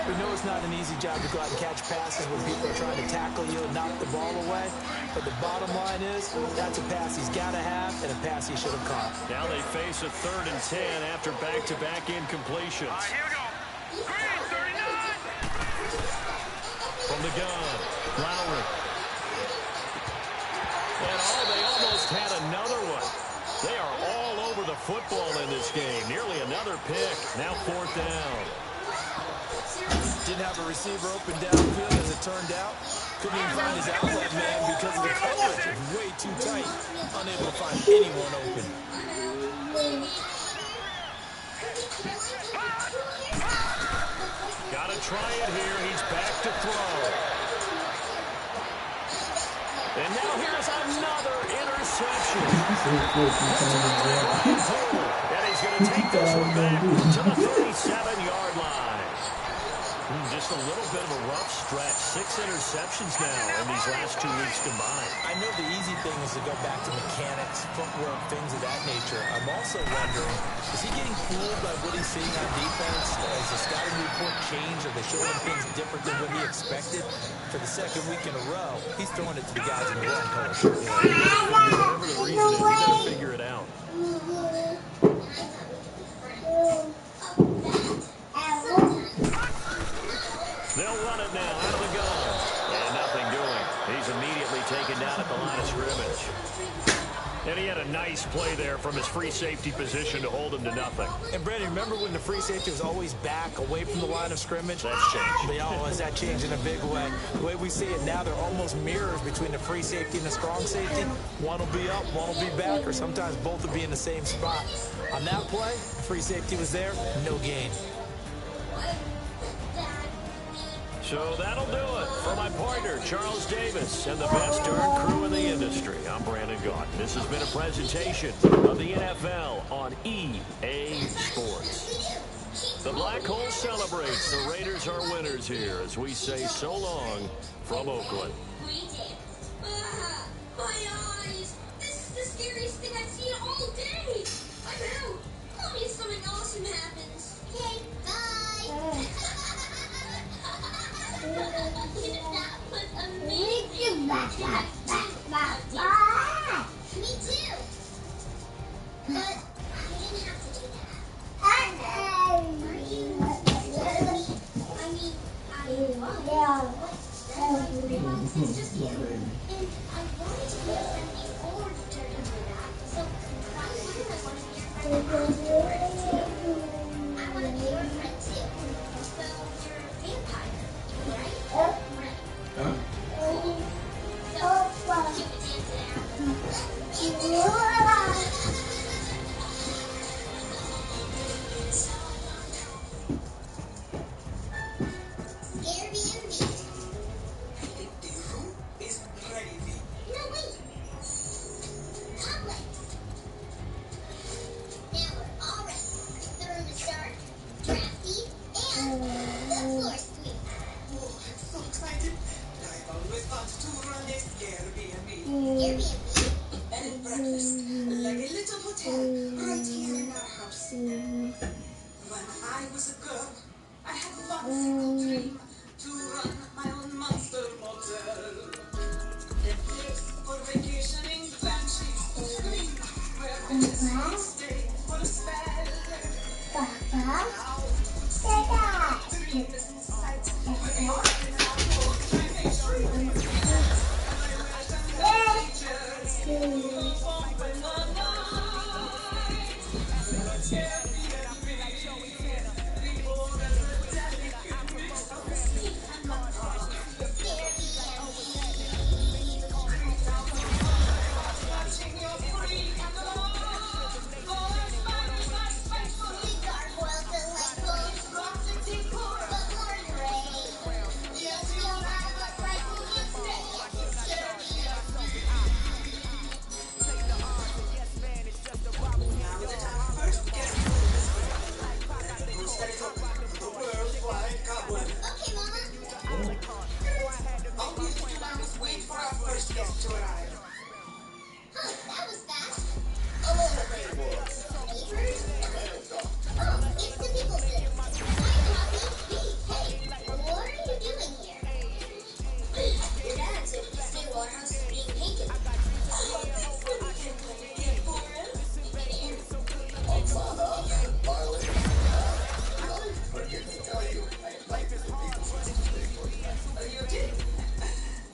[SPEAKER 1] We know it's not an easy job to go out and catch passes when people are trying to tackle you and knock the ball away. But the bottom line is, that's a pass he's got to have and a pass he should have caught.
[SPEAKER 6] Now they face a 3rd and 10 after back-to-back incompletions.
[SPEAKER 8] Here we go. Green, 39.
[SPEAKER 6] From the gun, Lowry. And they almost had another one. They are all over the football in this game. Nearly another pick. Now 4th down.
[SPEAKER 1] Didn't have a receiver open downfield as it turned out. Couldn't even find his outlet man because of the coverage was way too tight. Unable to find anyone open.
[SPEAKER 6] Got to try it here. He's back to throw. And now here's another interception. And he's going to take this one back to the 37-yard line. Just a little bit of a rough stretch. 6 interceptions now in these last 2 weeks combined.
[SPEAKER 1] I know the easy thing is to go back to mechanics, footwork, things of that nature. I'm also wondering, is he getting fooled by what he's seeing on defense? Has the scouting report changed? Are they showing him things different than what he expected? For the 2nd week in a row, he's throwing it to the guys in the wrong color.
[SPEAKER 6] Whatever the reason is, you got to figure it out. They'll run it now out of the gun. And nothing doing. He's immediately taken down at the line of scrimmage. And he had a nice play there from his free safety position to hold him to nothing.
[SPEAKER 1] And Brandon, remember when the free safety was always back away from the line of scrimmage?
[SPEAKER 6] That's changed.
[SPEAKER 1] They always that changed in a big way. The way we see it now, they're almost mirrors between the free safety and the strong safety. One will be up, one will be back, or sometimes both will be in the same spot. On that play, free safety was there, no gain.
[SPEAKER 6] So that'll do it for my partner, Charles Davis, and the best darn crew in the industry. I'm Brandon Gaunt. This has been a presentation of the NFL on EA Sports. The Black Hole celebrates. The Raiders are winners here as we say so long from Oakland.
[SPEAKER 10] My eyes. This is
[SPEAKER 11] scariest thing I've seen all day. I know. Call me if something awesome happens. Okay, bye. That was amazing. Me too. But you didn't have to do that. Are you? I mean, I was. It's just you. And I wanted to be a friend before you turned into that. So why wouldn't I want to be your friend now? I want to be your friend too. So you're a vampire, right? Right. Huh? Cool. So you can dance it out. Airbnb. No, wait. Public. Now we're all ready. The room is dark, drafty, and the floor sweet.
[SPEAKER 3] Oh, I'm so excited. I've always wanted to run this Airbnb.
[SPEAKER 11] Airbnb.
[SPEAKER 3] Bed and breakfast, like a little hotel right here in our house. When I was a girl, I had a wonderful dream to run my own monster motel. A place for vacationing banshees to scream, where visitors stay for a spell. Now, dream is in sight, with more than I hope I may dream. And I welcome the creatures who will open the night. Airbnb, before there's a delicate mix of sleep and macabre. Watching your freak and love. For spiders are spiteful.
[SPEAKER 11] Gargoyles delightful.
[SPEAKER 3] Gothic decor.
[SPEAKER 11] But more gray.
[SPEAKER 3] Yes,
[SPEAKER 11] No
[SPEAKER 3] you
[SPEAKER 11] matter what cycle you stay, it's Airbnb.
[SPEAKER 3] now that our first guest room is ready, let's set it up. The worldwide cobweb.
[SPEAKER 11] Okay, Mama.
[SPEAKER 3] All we have to do now is wait for our first guest to arrive.
[SPEAKER 11] Huh, that was fast.
[SPEAKER 3] Hello, neighbors.
[SPEAKER 11] Neighbors? Oh, it's the people here. Hi, Poppy. Hey, what are you doing here? Your dad said you stay while our house is being painted.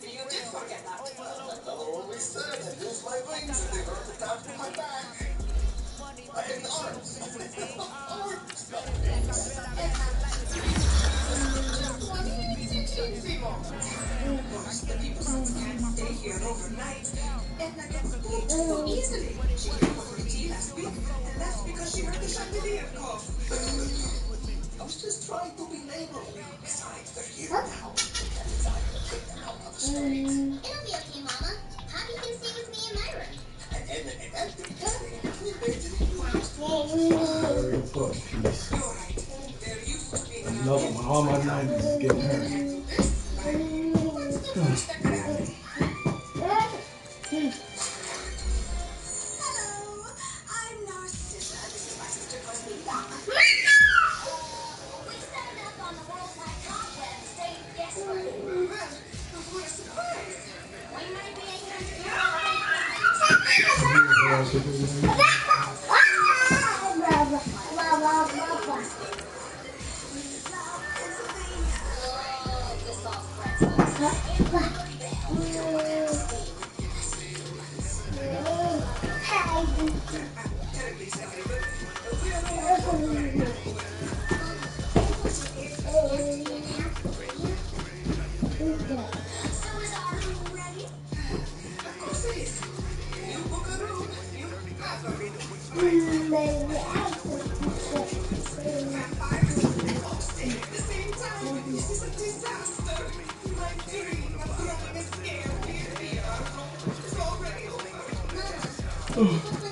[SPEAKER 3] You did forget that. The fellow only said I used my wings and they hurt the top of my back. I have the arms. Of course, the people can't stay here overnight. Edna gets spooked so easily. She came over to tea last week, and that's because she heard the chandelier call. I was just trying to be neighborly. Besides, they're here now. It's time to take them out on the street.
[SPEAKER 11] It'll be okay, Mama. Poppy can stay with me in my room.
[SPEAKER 3] And Edna can stay in the bed.
[SPEAKER 12] Very important piece.
[SPEAKER 3] You're right. There used to be
[SPEAKER 12] Another one. All my night is getting hurt.
[SPEAKER 3] What's the first activity? Hello, I'm Narcissa. This is my sister Cosmita.
[SPEAKER 11] We set it up on the worldwide cobweb to say yes for it.
[SPEAKER 3] Well, what a surprise.
[SPEAKER 11] We might be
[SPEAKER 3] Terribly sorry, but we're
[SPEAKER 11] So is our room ready?
[SPEAKER 3] of course it is. You book a room, you have a room. Vampires all stay at the same time. This is a disaster. My dream of running a Airbnb is already over.
[SPEAKER 11] Mama,